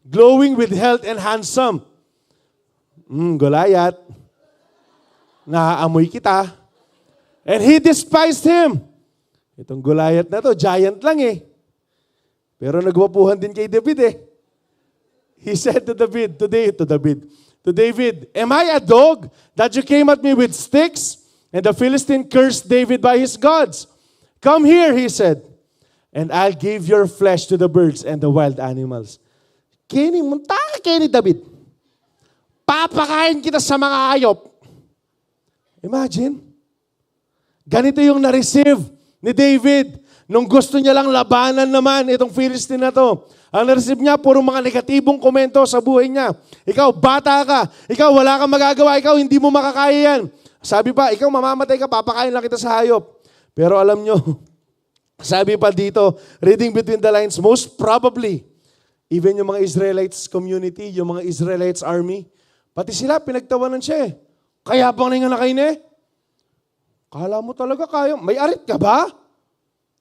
Glowing with health and handsome. Goliath, naaamoy kita. And he despised him. Itong Goliath na to, giant lang Pero nagwapuhan din kay David He said to David, am I a dog that you came at me with sticks? And the Philistine cursed David by his gods. Come here, he said, and I'll give your flesh to the birds and the wild animals. Munta ka ni David. Papakain kita sa mga hayop. Imagine. Ganito yung na-receive ni David nung gusto niya lang labanan naman itong Philistine na to. Ang na-receive niya, puro mga negatibong komento sa buhay niya. Ikaw, bata ka. Ikaw, wala kang magagawa. Ikaw, hindi mo makakaya yan. Sabi pa, ikaw mamamatay ka, papakain lang kita sa hayop. Pero alam nyo, sabi pa dito, reading between the lines, most probably, even yung mga Israelites community, yung mga Israelites army, pati sila, pinagtawanan siya Kaya bang nanganak kayo Kala mo talaga kaya. May arit ka ba?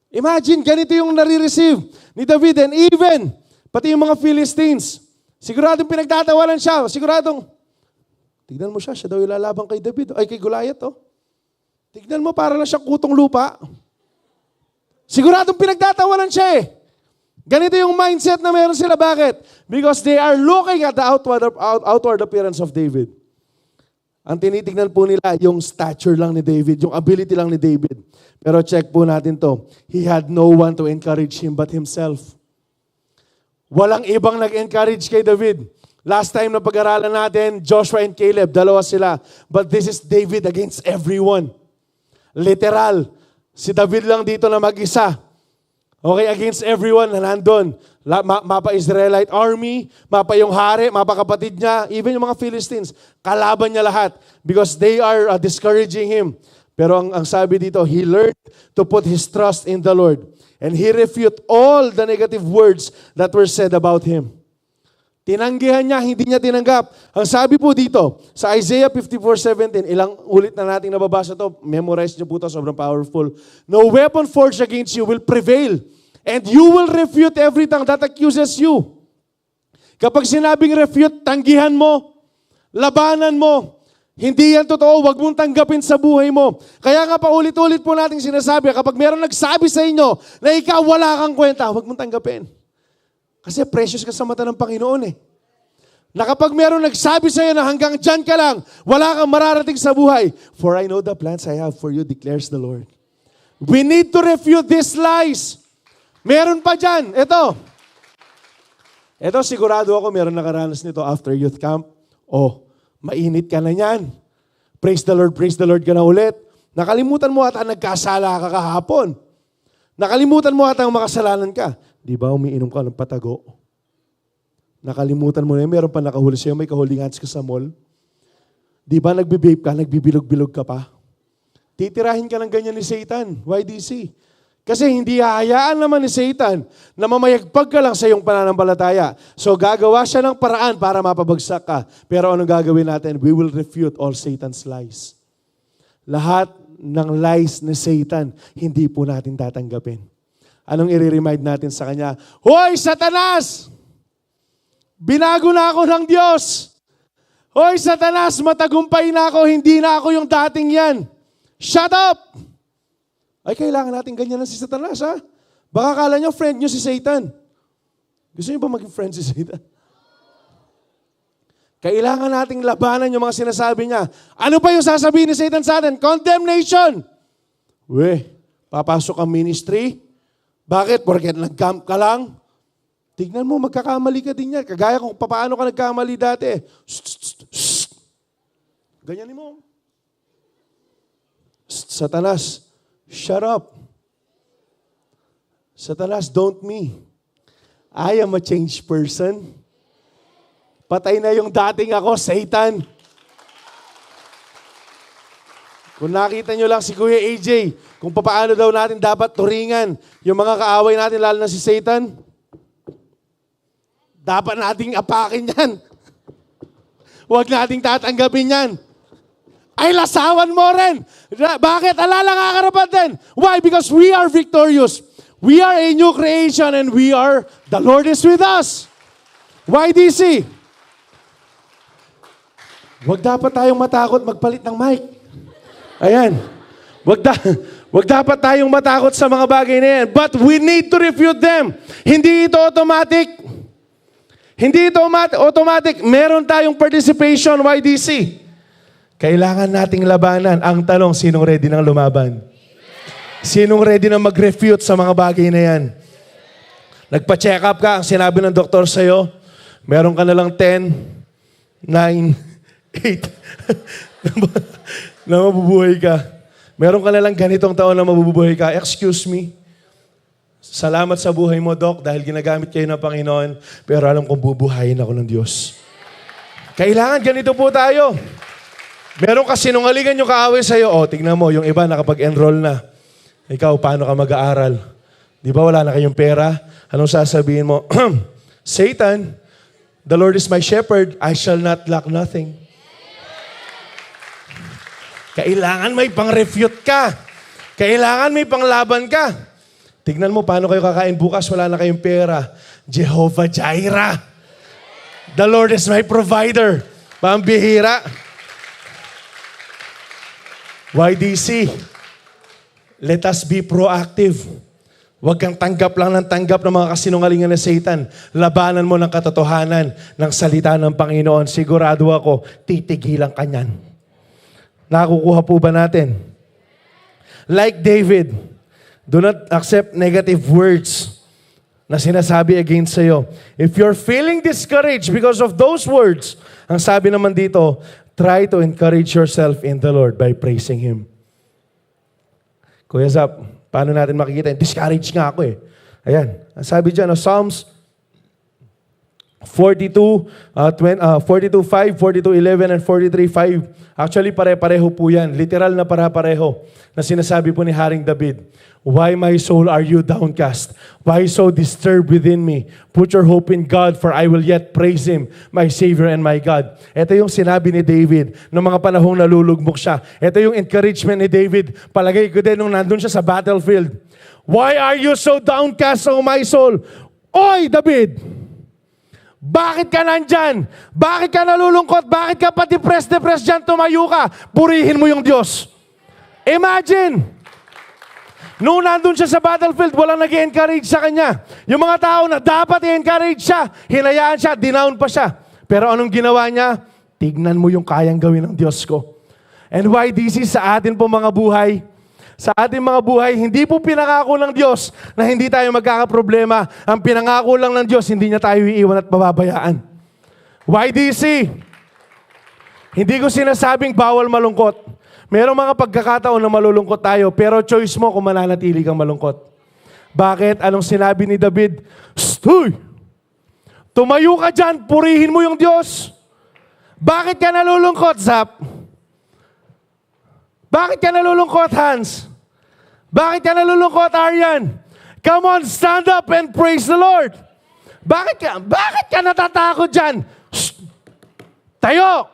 Imagine, ganito yung nare-receive ni David and even, pati yung mga Philistines. Siguradong pinagtatawanan siya. Siguradong, tignan mo siya daw ilalabang kay David. Ay, kay Goliath Tignan mo, para lang siya kutong lupa. Siguradong pinagtatawanan siya Ganito yung mindset na meron sila. Bakit? Because they are looking at the outward appearance of David. Ang tinitingnan po nila, yung stature lang ni David, yung ability lang ni David. Pero check po natin to. He had no one to encourage him but himself. Walang ibang nag-encourage kay David. Last time na pag-aralan natin, Joshua and Caleb, dalawa sila. But this is David against everyone. Literal. Si David lang dito na mag-isa. Okay, against everyone na nandun. Mapa Israelite army, mapa yung hari, mapa kapatid niya, even yung mga Philistines. Kalaban niya lahat because they are discouraging him. Pero ang sabi dito, he learned to put his trust in the Lord. And he refute all the negative words that were said about him. Tinanggihan niya, hindi niya tinanggap. Ang sabi po dito, sa Isaiah 54:17, ilang ulit na nating nababasa to, memorize niyo po to, sobrang powerful. No weapon forged against you will prevail, and you will refute every tongue that accuses you. Kapag sinabing refute, tanggihan mo, labanan mo. Hindi yan totoo, wag mong tanggapin sa buhay mo. Kaya nga paulit-ulit po nating sinasabi, kapag meron nagsabi sa inyo na ikaw wala kang kwenta, wag mong tanggapin. Kasi precious ka sa mata ng Panginoon Na kapag meron nagsabi sa'yo na hanggang dyan ka lang, wala kang mararating sa buhay. For I know the plans I have for you, declares the Lord. We need to refute these lies. Meron pa dyan. Ito sigurado ako meron nakaranas nito after youth camp. Oh, mainit ka na yan. Praise the Lord ka na ulit. Nakalimutan mo ata nagkasala ka kahapon. Nakalimutan mo ata makasalanan ka. Di ba umiinom ka ng patago? Nakalimutan mo na yun, meron pa nakahuli sa'yo, may kaholing hands ka sa mall. Di ba nagbe-vape ka, nagbibilog-bilog ka pa? Titirahin ka ng ganyan ni Satan. YDC. Kasi hindi hahayaan naman ni Satan na mamayagpag ka lang sa iyong pananampalataya. So gagawa siya ng paraan para mapabagsak ka. Pero anong gagawin natin? We will refute all Satan's lies. Lahat ng lies ni Satan, hindi po natin tatanggapin. Anong i-remind natin sa kanya? Hoy, Satanas! Binago na ako ng Diyos. Hoy, Satanas, matagumpay na ako, hindi na ako yung dating yan. Shut up! Ay, kailangan natin ganyan na si Satanas, ha? Baka kala nyo, friend nyo si Satan. Gusto nyo ba maging friend si Satan? Kailangan nating labanan yung mga sinasabi niya. Ano pa yung sasabihin ni Satan sa atin? Condemnation! Papasok ang ministry? Bakit? Porque nag-camp ka lang? Tignan mo, magkakamali ka din yan. Kagaya kung paano ka nagkamali dati. Ganyanin mo. Satanas, shut up. Satanas, don't me. I am a changed person. Patay na yung dating ako, Satan. Kung nakita nyo lang si Kuya AJ, kung paano daw natin dapat turingan yung mga kaaway natin, lalo na si Satan, dapat nating apakin yan. Huwag nating tatanggapin yan. Ay, lasawan mo rin. Bakit? Alala nga karapat din. Why? Because we are victorious. We are a new creation and the Lord is with us. YDC. Huwag dapat tayong matakot magpalit ng mic. Ayan. Huwag dapat tayong matakot sa mga bagay na yan. But we need to refute them. Hindi ito automatic. Hindi ito automatic. Meron tayong participation, YDC. Kailangan nating labanan. Ang tanong, sinong ready ng lumaban? Sinong ready na mag-refute sa mga bagay na yan? Nagpa-check up ka, ang sinabi ng doktor sa'yo, meron ka na lang 10, 9, 8 na mabubuhay ka. Meron ka na lang ganitong taon na mabubuhay ka. Excuse me. Salamat sa buhay mo, Doc, dahil ginagamit kayo ng Panginoon, pero alam kong bubuhayin ako ng Diyos. Kailangan ganito po tayo. Meron ka sinungalingan yung kaaway sa'yo. O, tignan mo, yung iba nakapag-enroll na. Ikaw, paano ka mag-aaral? Di ba wala na kayong pera? Anong sasabihin mo? Satan, the Lord is my shepherd, I shall not lack nothing. Kailangan may pang-refute ka. Kailangan may panglaban ka. Tignan mo, paano kayo kakain bukas? Wala na kayong pera. Jehovah Jireh. The Lord is my provider. Pambihira. YDC. Let us be proactive. Huwag kang tanggap lang ng tanggap ng mga kasinungalingan ng Satan. Labanan mo ng katotohanan ng salita ng Panginoon. Sigurado ako, titigilan ka niyan. Nakukuha po ba natin? Like David, do not accept negative words na sinasabi against sa'yo. If you're feeling discouraged because of those words, ang sabi naman dito, try to encourage yourself in the Lord by praising Him. Kuya Zap, paano natin makikita? Discouraged nga ako eh. Ayan, ang sabi dyan, Psalms 42, 42:5, 42:11, and 43:5. Actually, pare-pareho po yan. Literal na para-pareho na sinasabi po ni Haring David. Why, my soul, are you downcast? Why so disturbed within me? Put your hope in God, for I will yet praise Him, my Savior and my God. Ito yung sinabi ni David noong mga panahong nalulugmok siya. Ito yung encouragement ni David. Palagay ko din nung nandun siya sa battlefield. Why are you so downcast, O my soul? Oy, David! Bakit ka nandyan? Bakit ka nalulungkot? Bakit ka pa depressed dyan? Tumayo ka. Purihin mo yung Diyos. Imagine! Noong nandun siya sa battlefield, walang nag-encourage sa kanya. Yung mga tao na dapat i-encourage siya, hinayaan siya, dinown pa siya. Pero anong ginawa niya? Tignan mo yung kayang gawin ng Diyos ko. And why this is sa atin po mga buhay? Sa ating mga buhay, hindi po pinangako ng Diyos na hindi tayo magkakaproblema. Ang pinangako lang ng Diyos, hindi niya tayo iiwan at pababayaan. YDC, hindi ko sinasabing bawal malungkot. Merong mga pagkakataon na malulungkot tayo, pero choice mo kung mananatili kang malungkot. Bakit? Anong sinabi ni David? Stoy! Tumayo ka dyan, purihin mo yung Diyos. Bakit ka nalulungkot, Zap? Bakit ka nalulungkot, Hans? Bakit ka nalulungkot, Aryan? Come on, stand up and praise the Lord. Bakit ka natatakot dyan? Shh! Tayo!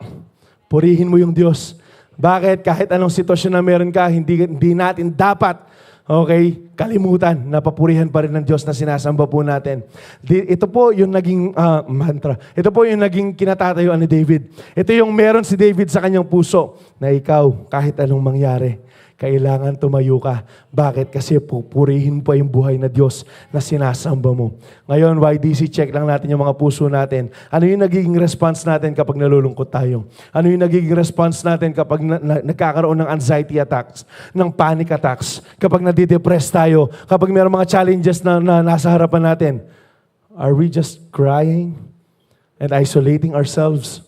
Purihin mo yung Diyos. Bakit? Kahit anong sitwasyon na meron ka, hindi natin dapat, kalimutan na papurihan pa rin ng Diyos na sinasamba po natin. Ito po yung naging mantra. Ito po yung naging kinatatayuan ni David. Ito yung meron si David sa kanyang puso na ikaw, kahit anong mangyari, kailangan tumayo ka. Bakit? Kasi pupurihin pa yung buhay na Diyos na sinasamba mo. Ngayon, YDC, check lang natin yung mga puso natin. Ano yung nagiging response natin kapag nalulungkot tayo? Ano yung nagiging response natin kapag nagkakaroon ng anxiety attacks, ng panic attacks, kapag nadidepress tayo, kapag mayroong mga challenges na nasa harapan natin? Are we just crying and isolating ourselves?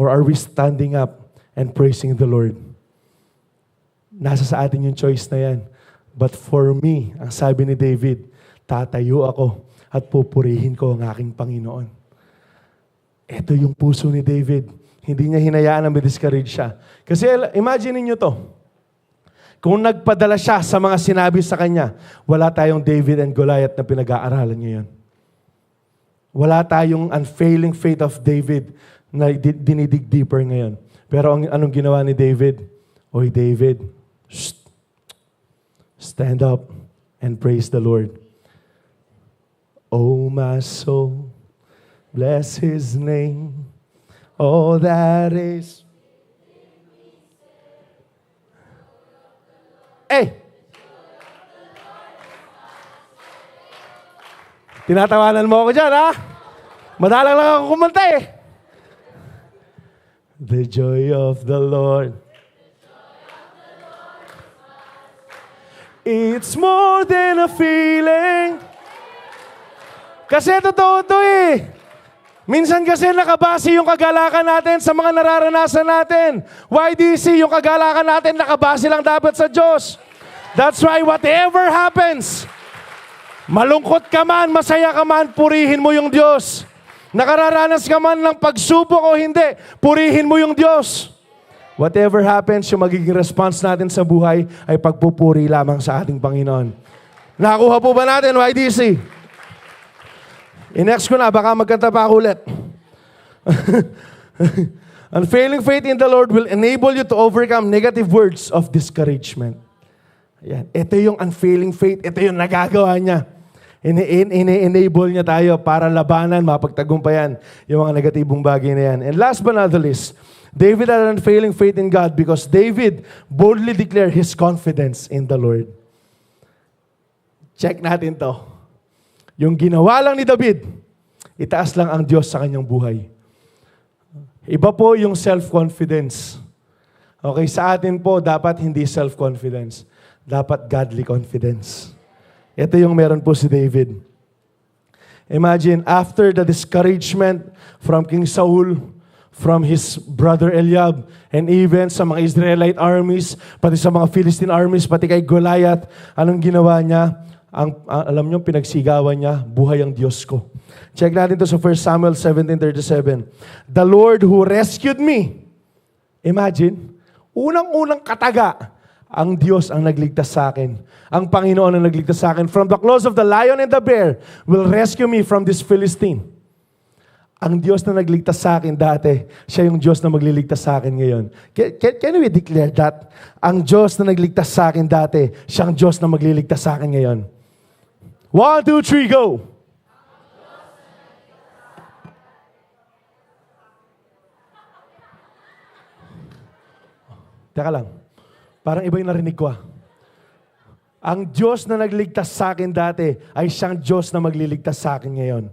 Or are we standing up and praising the Lord? Nasa sa atin yung choice na yan. But for me, ang sabi ni David, tatayo ako at pupurihin ko ang aking Panginoon. Ito yung puso ni David. Hindi niya hinayaan na ma-discourage siya. Kasi imagine niyo to. Kung nagpadala siya sa mga sinabi sa kanya, wala tayong David and Goliath na pinag-aaralan ngayon. Wala tayong unfailing faith of David na dinidig deeper ngayon. Pero anong ginawa ni David? Oy, David, stand up and praise the Lord. Oh, my soul, bless His name. All that is. Tinatawanan mo ako dyan, ha? Madalang lang ako kumanta, The joy of the Lord. It's more than a feeling. Kasi totoo to Minsan kasi nakabase yung kagalakan natin sa mga nararanasan natin. YDC, yung kagalakan natin nakabase lang dapat sa Diyos. That's why whatever happens, malungkot ka man, masaya ka man, purihin mo yung Diyos. Nakararanas ka man ng pagsubok o hindi, purihin mo yung Diyos. Whatever happens, yung magiging response natin sa buhay ay pagpupuri lamang sa ating Panginoon. Nakakuha po ba natin, YDC? I-next ko na, baka magkanta pa ako ulit. Unfailing faith in the Lord will enable you to overcome negative words of discouragement. Ayan. Ito yung unfailing faith. Ito yung nagagawa niya. Ini-enable niya tayo para labanan, mapagtagumpayan yung mga negatibong bagay na yan. And last but not the least, David had an unfailing faith in God because David boldly declared his confidence in the Lord. Check natin to. Yung ginawa lang ni David, itaas lang ang Diyos sa kanyang buhay. Iba po yung self-confidence. Okay, sa atin po, dapat hindi self-confidence. Dapat godly confidence. Ito yung meron po si David. Imagine, after the discouragement from King Saul, from his brother Eliab, and even sa mga Israelite armies, pati sa mga Philistine armies, pati kay Goliath, anong ginawa niya? Alam niyo, pinagsigawan niya, buhay ang Diyos ko. Check natin to sa 1 Samuel 17:37. The Lord who rescued me. Imagine, unang-unang kataga, ang Diyos ang nagligtas sa akin. Ang Panginoon ang nagligtas sa akin. From the claws of the lion and the bear will rescue me from this Philistine. Ang Diyos na nagligtas sa akin dati, siya yung Diyos na magliligtas sa akin ngayon. Can we declare that? Ang Diyos na nagligtas sa akin dati, siya ang Diyos na magliligtas sa akin ngayon. 1, 2, 3, go! Teka lang. Parang iba yung narinig ko. Ang Diyos na nagligtas sa akin dati ay siyang Diyos na magliligtas sa akin ngayon.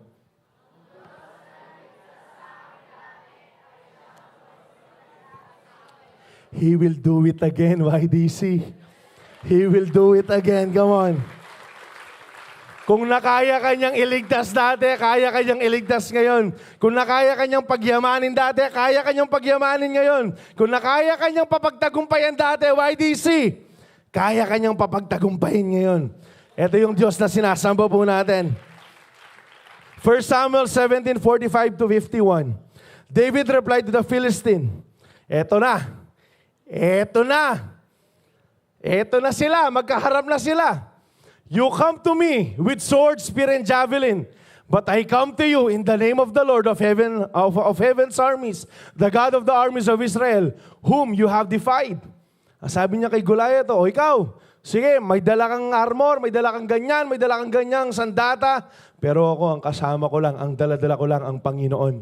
He will do it again, YDC. He will do it again. Come on. Kung nakaya kanyang iligtas dati, kaya kanyang iligtas ngayon. Kung nakaya kanyang pagyamanin dati, kaya kanyang pagyamanin ngayon. Kung nakaya kanyang papagtagumpayan dati, YDC, kaya kanyang papagtagumpayin ngayon. Ito yung Diyos na sinasamba po natin. 1 Samuel 17:45 to 51. David replied to the Philistine, Eto na. Eto na. Eto na sila. Magkaharap na sila. You come to me with sword, spear, and javelin. But I come to you in the name of the Lord of heaven's armies, the God of the armies of Israel, whom you have defied. Sabi niya kay Goliath, o ikaw, sige, may dala kang armor, may dala kang ganyan, may dala kang ganyang sandata, pero ako, ang kasama ko lang, ang dala-dala ko lang ang Panginoon.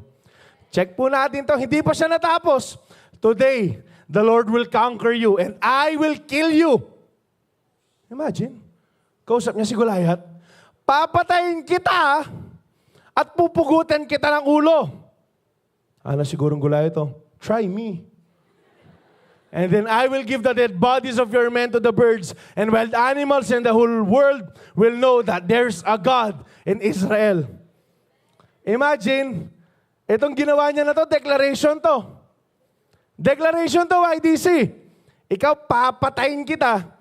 Check po natin to, hindi pa siya natapos. Today, the Lord will conquer you and I will kill you. Imagine. Kausap niya si Goliath, papatayin kita at pupugutan kita ng ulo. Ano sigurong Goliath to? Try me. And then I will give the dead bodies of your men to the birds and wild animals, and the whole world will know that there's a God in Israel. Imagine, itong ginawa niya na to, declaration to. Declaration to, YDC. Ikaw, papatayin kita.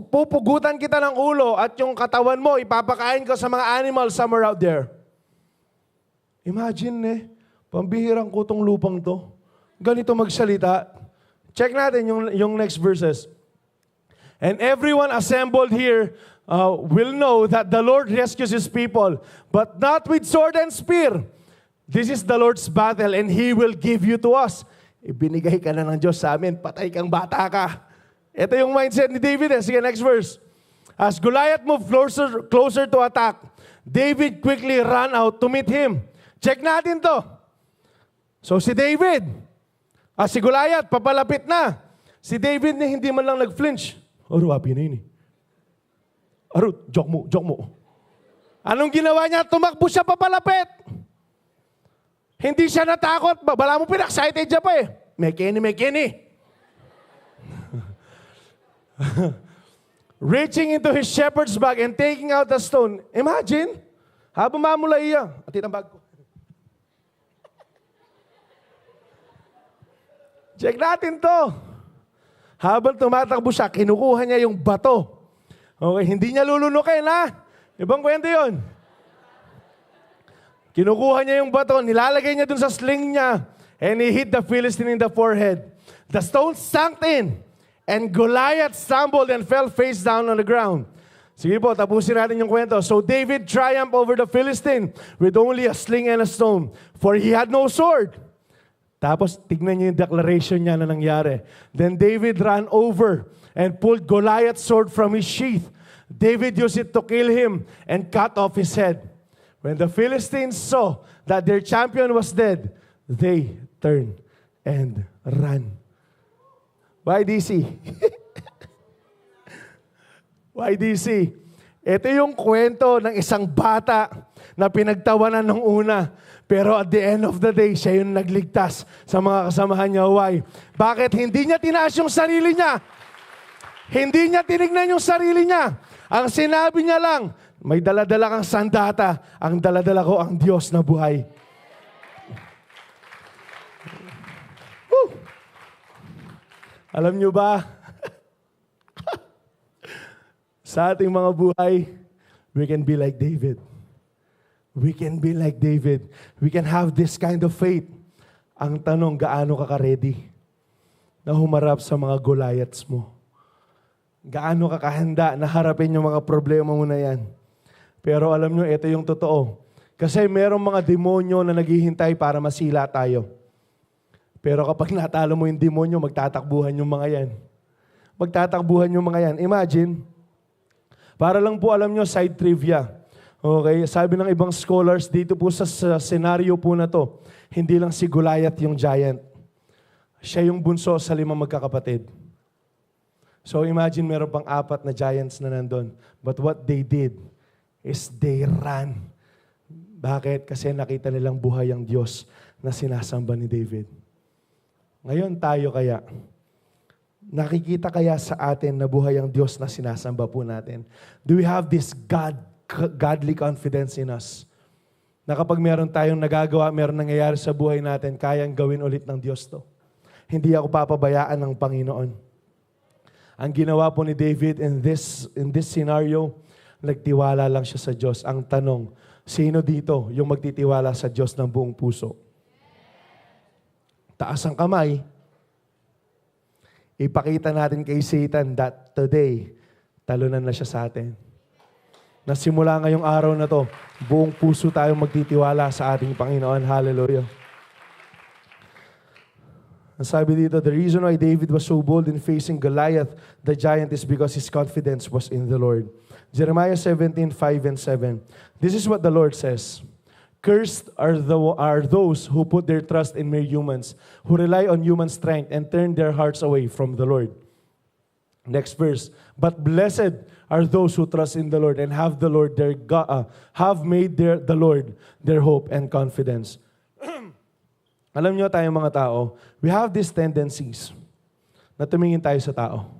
Pupugutan kita ng ulo at yung katawan mo, ipapakain ko sa mga animals somewhere out there. Imagine pambihirang kutong lupang to. Ganito magsalita. Check natin yung next verses. And everyone assembled here will know that the Lord rescues His people, but not with sword and spear. This is the Lord's battle and He will give you to us. Ibinigay ka na ng Diyos sa amin, patay kang bata ka. Ito yung mindset ni David. Sige, next verse. As Goliath moved closer to attack, David quickly ran out to meet him. Check natin to. So si David, si Goliath, papalapit na. Si David hindi man lang nag-flinch. Aro, happy na yun eh. Aro, joke mo. Anong ginawa niya? Tumakbo siya papalapit. Hindi siya natakot. Bala mo pinaka-excited siya pa eh. Mekeni. Reaching into his shepherd's bag and taking out a stone. Imagine, habang mamulay iya, atin ang bag ko. Check natin to. Habang tumatakbo siya, kinukuha niya yung bato. Okay, hindi niya lulunukin ha. Ibang kwento yun. Kinukuha niya yung bato, nilalagay niya dun sa sling niya, and he hit the Philistine in the forehead. The stone sank in. And Goliath stumbled and fell face down on the ground. Sige po, tapusin natin yung kwento. So David triumphed over the Philistine with only a sling and a stone, for he had no sword. Tapos, tignan niyo yung declaration niya na nangyari. Then David ran over and pulled Goliath's sword from his sheath. David used it to kill him and cut off his head. When the Philistines saw that their champion was dead, they turned and ran. YDC. YDC. Ito yung kwento ng isang bata na pinagtawanan ng una. Pero at the end of the day, siya yung nagligtas sa mga kasamahan niya. Why? Bakit? Hindi niya tinaas yung sarili niya. Hindi niya tinignan yung sarili niya. Ang sinabi niya lang, may daladala kang sandata. Ang daladala ko ang Diyos na buhay. Alam nyo ba, sa ating mga buhay, we can be like David. We can be like David. We can have this kind of faith. Ang tanong, gaano ka ka-ready na humarap sa mga Goliaths mo? Gaano ka kahanda na harapin yung mga problema mo na yan? Pero alam nyo, ito yung totoo. Kasi merong mga demonyo na naghihintay para masila tayo. Pero kapag natalo mo yung demonyo, magtatakbuhan yung mga yan. Magtatakbuhan yung mga yan. Imagine, para lang po alam nyo, side trivia. Okay, sabi ng ibang scholars, dito po sa scenario po na to, hindi lang si Goliath yung giant. Siya yung bunso sa 5 magkakapatid. So imagine meron pang 4 na giants na nandun. But what they did is they ran. Bakit? Kasi nakita nilang buhay ang Diyos na sinasamba ni David. Ngayon tayo kaya, nakikita kaya sa atin na buhay ang Diyos na sinasamba po natin? Do we have this godly confidence in us? Na kapag meron tayong nagagawa, meron nangyayari sa buhay natin, kayang gawin ulit ng Diyos to. Hindi ako papabayaan ng Panginoon. Ang ginawa po ni David in this scenario, nagtiwala lang siya sa Diyos. Ang tanong, sino dito yung magtitiwala sa Diyos ng buong puso? Taas ang kamay. Ipakita natin kay Satan that today, talunan na siya sa atin. Na simula ngayong araw na to, buong puso tayong magtitiwala sa ating Panginoon. Hallelujah. Ang sabi dito, the reason why David was so bold in facing Goliath, the giant, is because his confidence was in the Lord. Jeremiah 17:5 and 7. This is what the Lord says. Cursed are those who put their trust in mere humans, who rely on human strength and turn their hearts away from the Lord. Next verse. But blessed are those who trust in the Lord and have the Lord their God, have made the Lord their hope and confidence. Alam niyo tayong mga tao, we have these tendencies na tumingin tayo sa tao.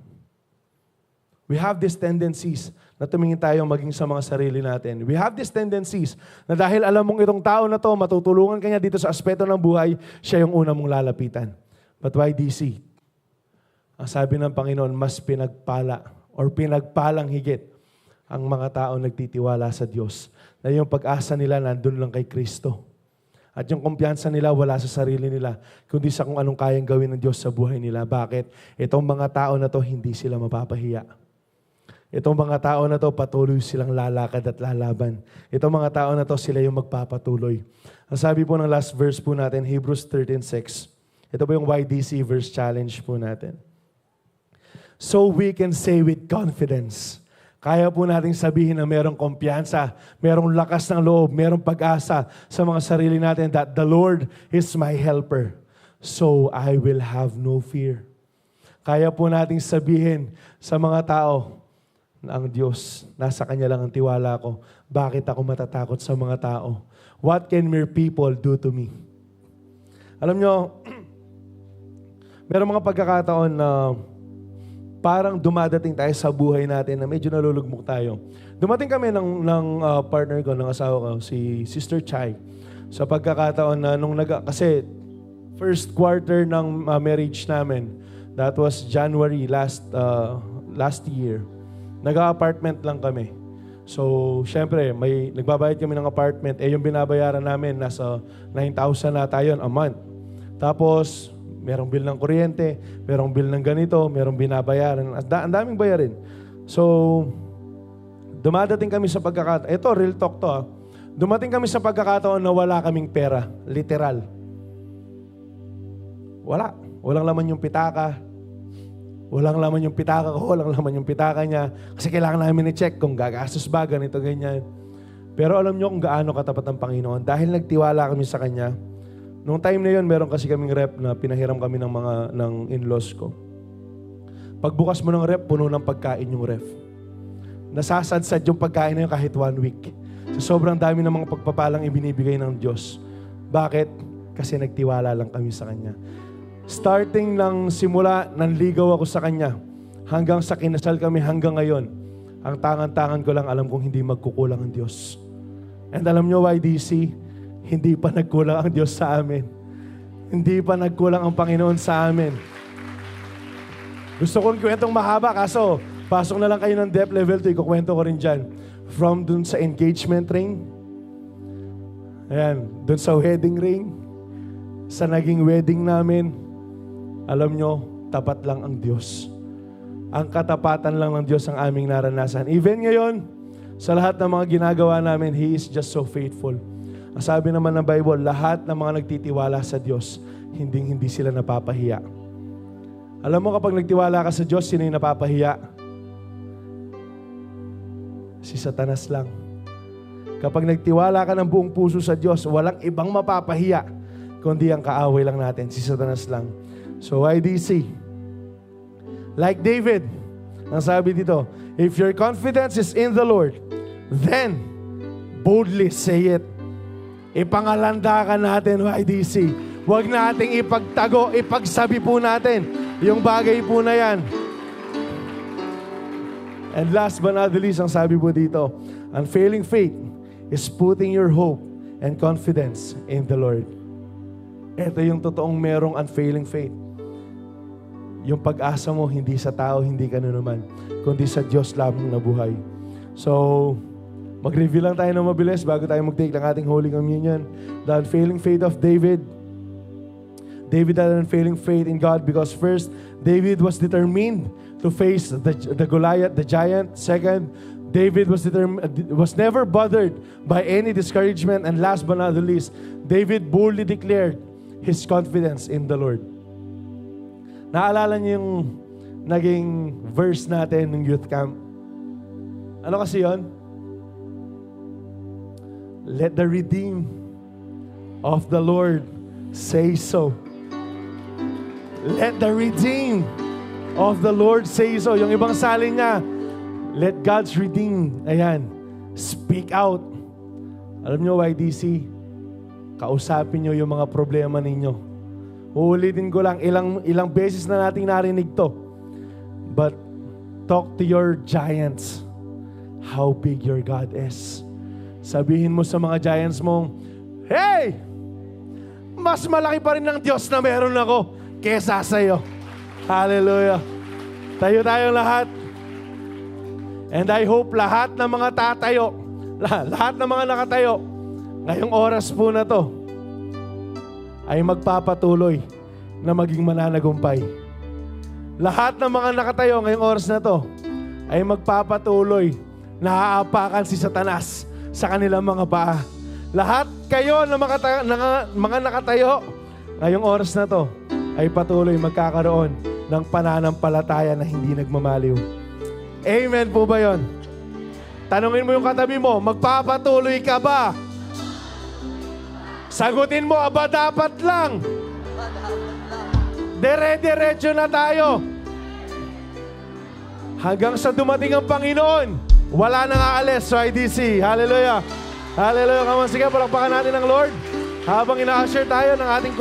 We have these tendencies na tumingin tayo maging sa mga sarili natin. We have these tendencies na dahil alam mong itong tao na to, matutulungan kanya dito sa aspeto ng buhay, siya yung una mong lalapitan. But why DC? Ang sabi ng Panginoon, mas pinagpala or pinagpalang higit ang mga tao nagtitiwala sa Diyos. Na yung pag-asa nila nandun lang kay Kristo. At yung kumpiyansa nila wala sa sarili nila, kundi sa kung anong kayang gawin ng Diyos sa buhay nila. Bakit? Itong mga tao na to, hindi sila mapapahiya. Itong mga tao na to, patuloy silang lalakad at lalaban. Itong mga tao na to, sila yung magpapatuloy. Ang sabi po ng last verse po natin, Hebrews 13:6. Ito po yung YDC verse challenge po natin. So we can say with confidence, kaya po nating sabihin na merong kumpiyansa, merong lakas ng loob, merong pag-asa sa mga sarili natin that the Lord is my helper, so I will have no fear. Kaya po nating sabihin sa mga tao, na ang Diyos, nasa Kanya lang ang tiwala ko. Bakit ako matatakot sa mga tao? What can mere people do to me? Alam nyo, meron mga pagkakataon na parang dumadating tayo sa buhay natin na medyo nalulugmok tayo. Dumating kami ng partner ko, ng asawa ko, si Sister Chai. Sa pagkakataon na kasi first quarter ng marriage namin, that was January last year. Nag-apartment lang kami. So, syempre, nagbabayad kami ng apartment. Yung binabayaran namin, nasa 9,000 na tayo a month. Tapos, merong bill ng kuryente, merong bill ng ganito, merong binabayaran. Ang daming bayarin. So, dumadating kami sa pagkakataon. Ito, real talk to. Dumating kami sa pagkakataon na wala kaming pera. Literal. Wala. Walang laman yung pitaka. Walang laman yung pitaka ko, walang laman yung pitaka niya. Kasi kailangan namin i-check kung gagastos ba, ganito, ganyan. Pero alam nyo kung gaano katapat ang Panginoon. Dahil nagtiwala kami sa Kanya, noong time na yun, meron kasi kaming rep na pinahiram kami ng in-laws ko. Pagbukas mo ng rep, puno ng pagkain yung ref. Nasasadsad yung pagkain na yun kahit 1 week. So sobrang dami ng mga pagpapalang ibinibigay ng Diyos. Bakit? Kasi nagtiwala lang kami sa Kanya. Starting ng simula, nanligaw ako sa Kanya. Hanggang sa kinasal kami hanggang ngayon. Ang tangan-tangan ko lang alam kong hindi magkukulang ang Diyos. And alam nyo, YDC, hindi pa nagkulang ang Diyos sa amin. Hindi pa nagkulang ang Panginoon sa amin. Gusto kong kwentong mahaba, kaso pasok na lang kayo ng depth level 2, ikukwento ko rin dyan. From dun sa engagement ring, ayan, dun sa wedding ring, sa naging wedding namin, alam nyo, tapat lang ang Diyos. Ang katapatan lang ng Diyos ang aming naranasan. Even ngayon, sa lahat ng mga ginagawa namin, He is just so faithful. Ang sabi naman ng Bible, lahat ng mga nagtitiwala sa Diyos, hindi sila napapahiya. Alam mo, kapag nagtiwala ka sa Diyos, sino yung napapahiya? Si Satanas lang. Kapag nagtiwala ka ng buong puso sa Diyos, walang ibang mapapahiya, kundi ang kaaway lang natin, si Satanas lang. So, YDC, like David, ang sabi dito, if your confidence is in the Lord, then boldly say it. Ipangalanda ka natin, YDC. Huwag nating ipagtago, ipagsabi po natin yung bagay po na yan. And last but not the least, ang sabi po dito, unfailing faith is putting your hope and confidence in the Lord. Ito yung totoong merong unfailing faith. Yung pag-asa mo, hindi sa tao, hindi ka naman, kundi sa Diyos lamang na buhay. So, mag-review lang tayo ng mabilis bago tayo mag-take ng ating Holy Communion. The unfailing faith of David. David had an unfailing faith in God because first, David was determined to face the Goliath, the giant. Second, David was never bothered by any discouragement. And last but not the least, David boldly declared his confidence in the Lord. Naalala niyo yung naging verse natin ng youth camp? Ano kasi yon? Let the redeemed of the Lord say so. Let the redeemed of the Lord say so. Yung ibang salin niya, let God's redeemed, ayan, speak out. Alam niyo, YDC, kausapin niyo yung mga problema ninyo. Uulitin ko lang, ilang beses na nating narinig to. But talk to your giants, how big your God is. Sabihin mo sa mga giants mong, hey! Mas malaki pa rin ng Diyos na meron ako kesa sa'yo. Hallelujah. Tayo tayong lahat. And I hope lahat ng mga tatayo, lahat ng mga nakatayo, ngayong oras po na to, ay magpapatuloy na maging mananagumpay. Lahat ng mga nakatayo ngayong oras na to, ay magpapatuloy na haapakan si Satanas sa kanilang mga paa. Lahat kayo na mga nakatayo ngayong oras na to, ay patuloy magkakaroon ng pananampalataya na hindi nagmamaliw. Amen po ba yun? Tanungin mo yung katabi mo, magpapatuloy ka ba? Sagutin mo, aba dapat lang. Dire-diretso na tayo. Hanggang sa dumating ang Panginoon, wala nang aalis sa IDC. Hallelujah. Hallelujah. Sige, palakpakan natin ang Lord. Habang ina-usher tayo ng ating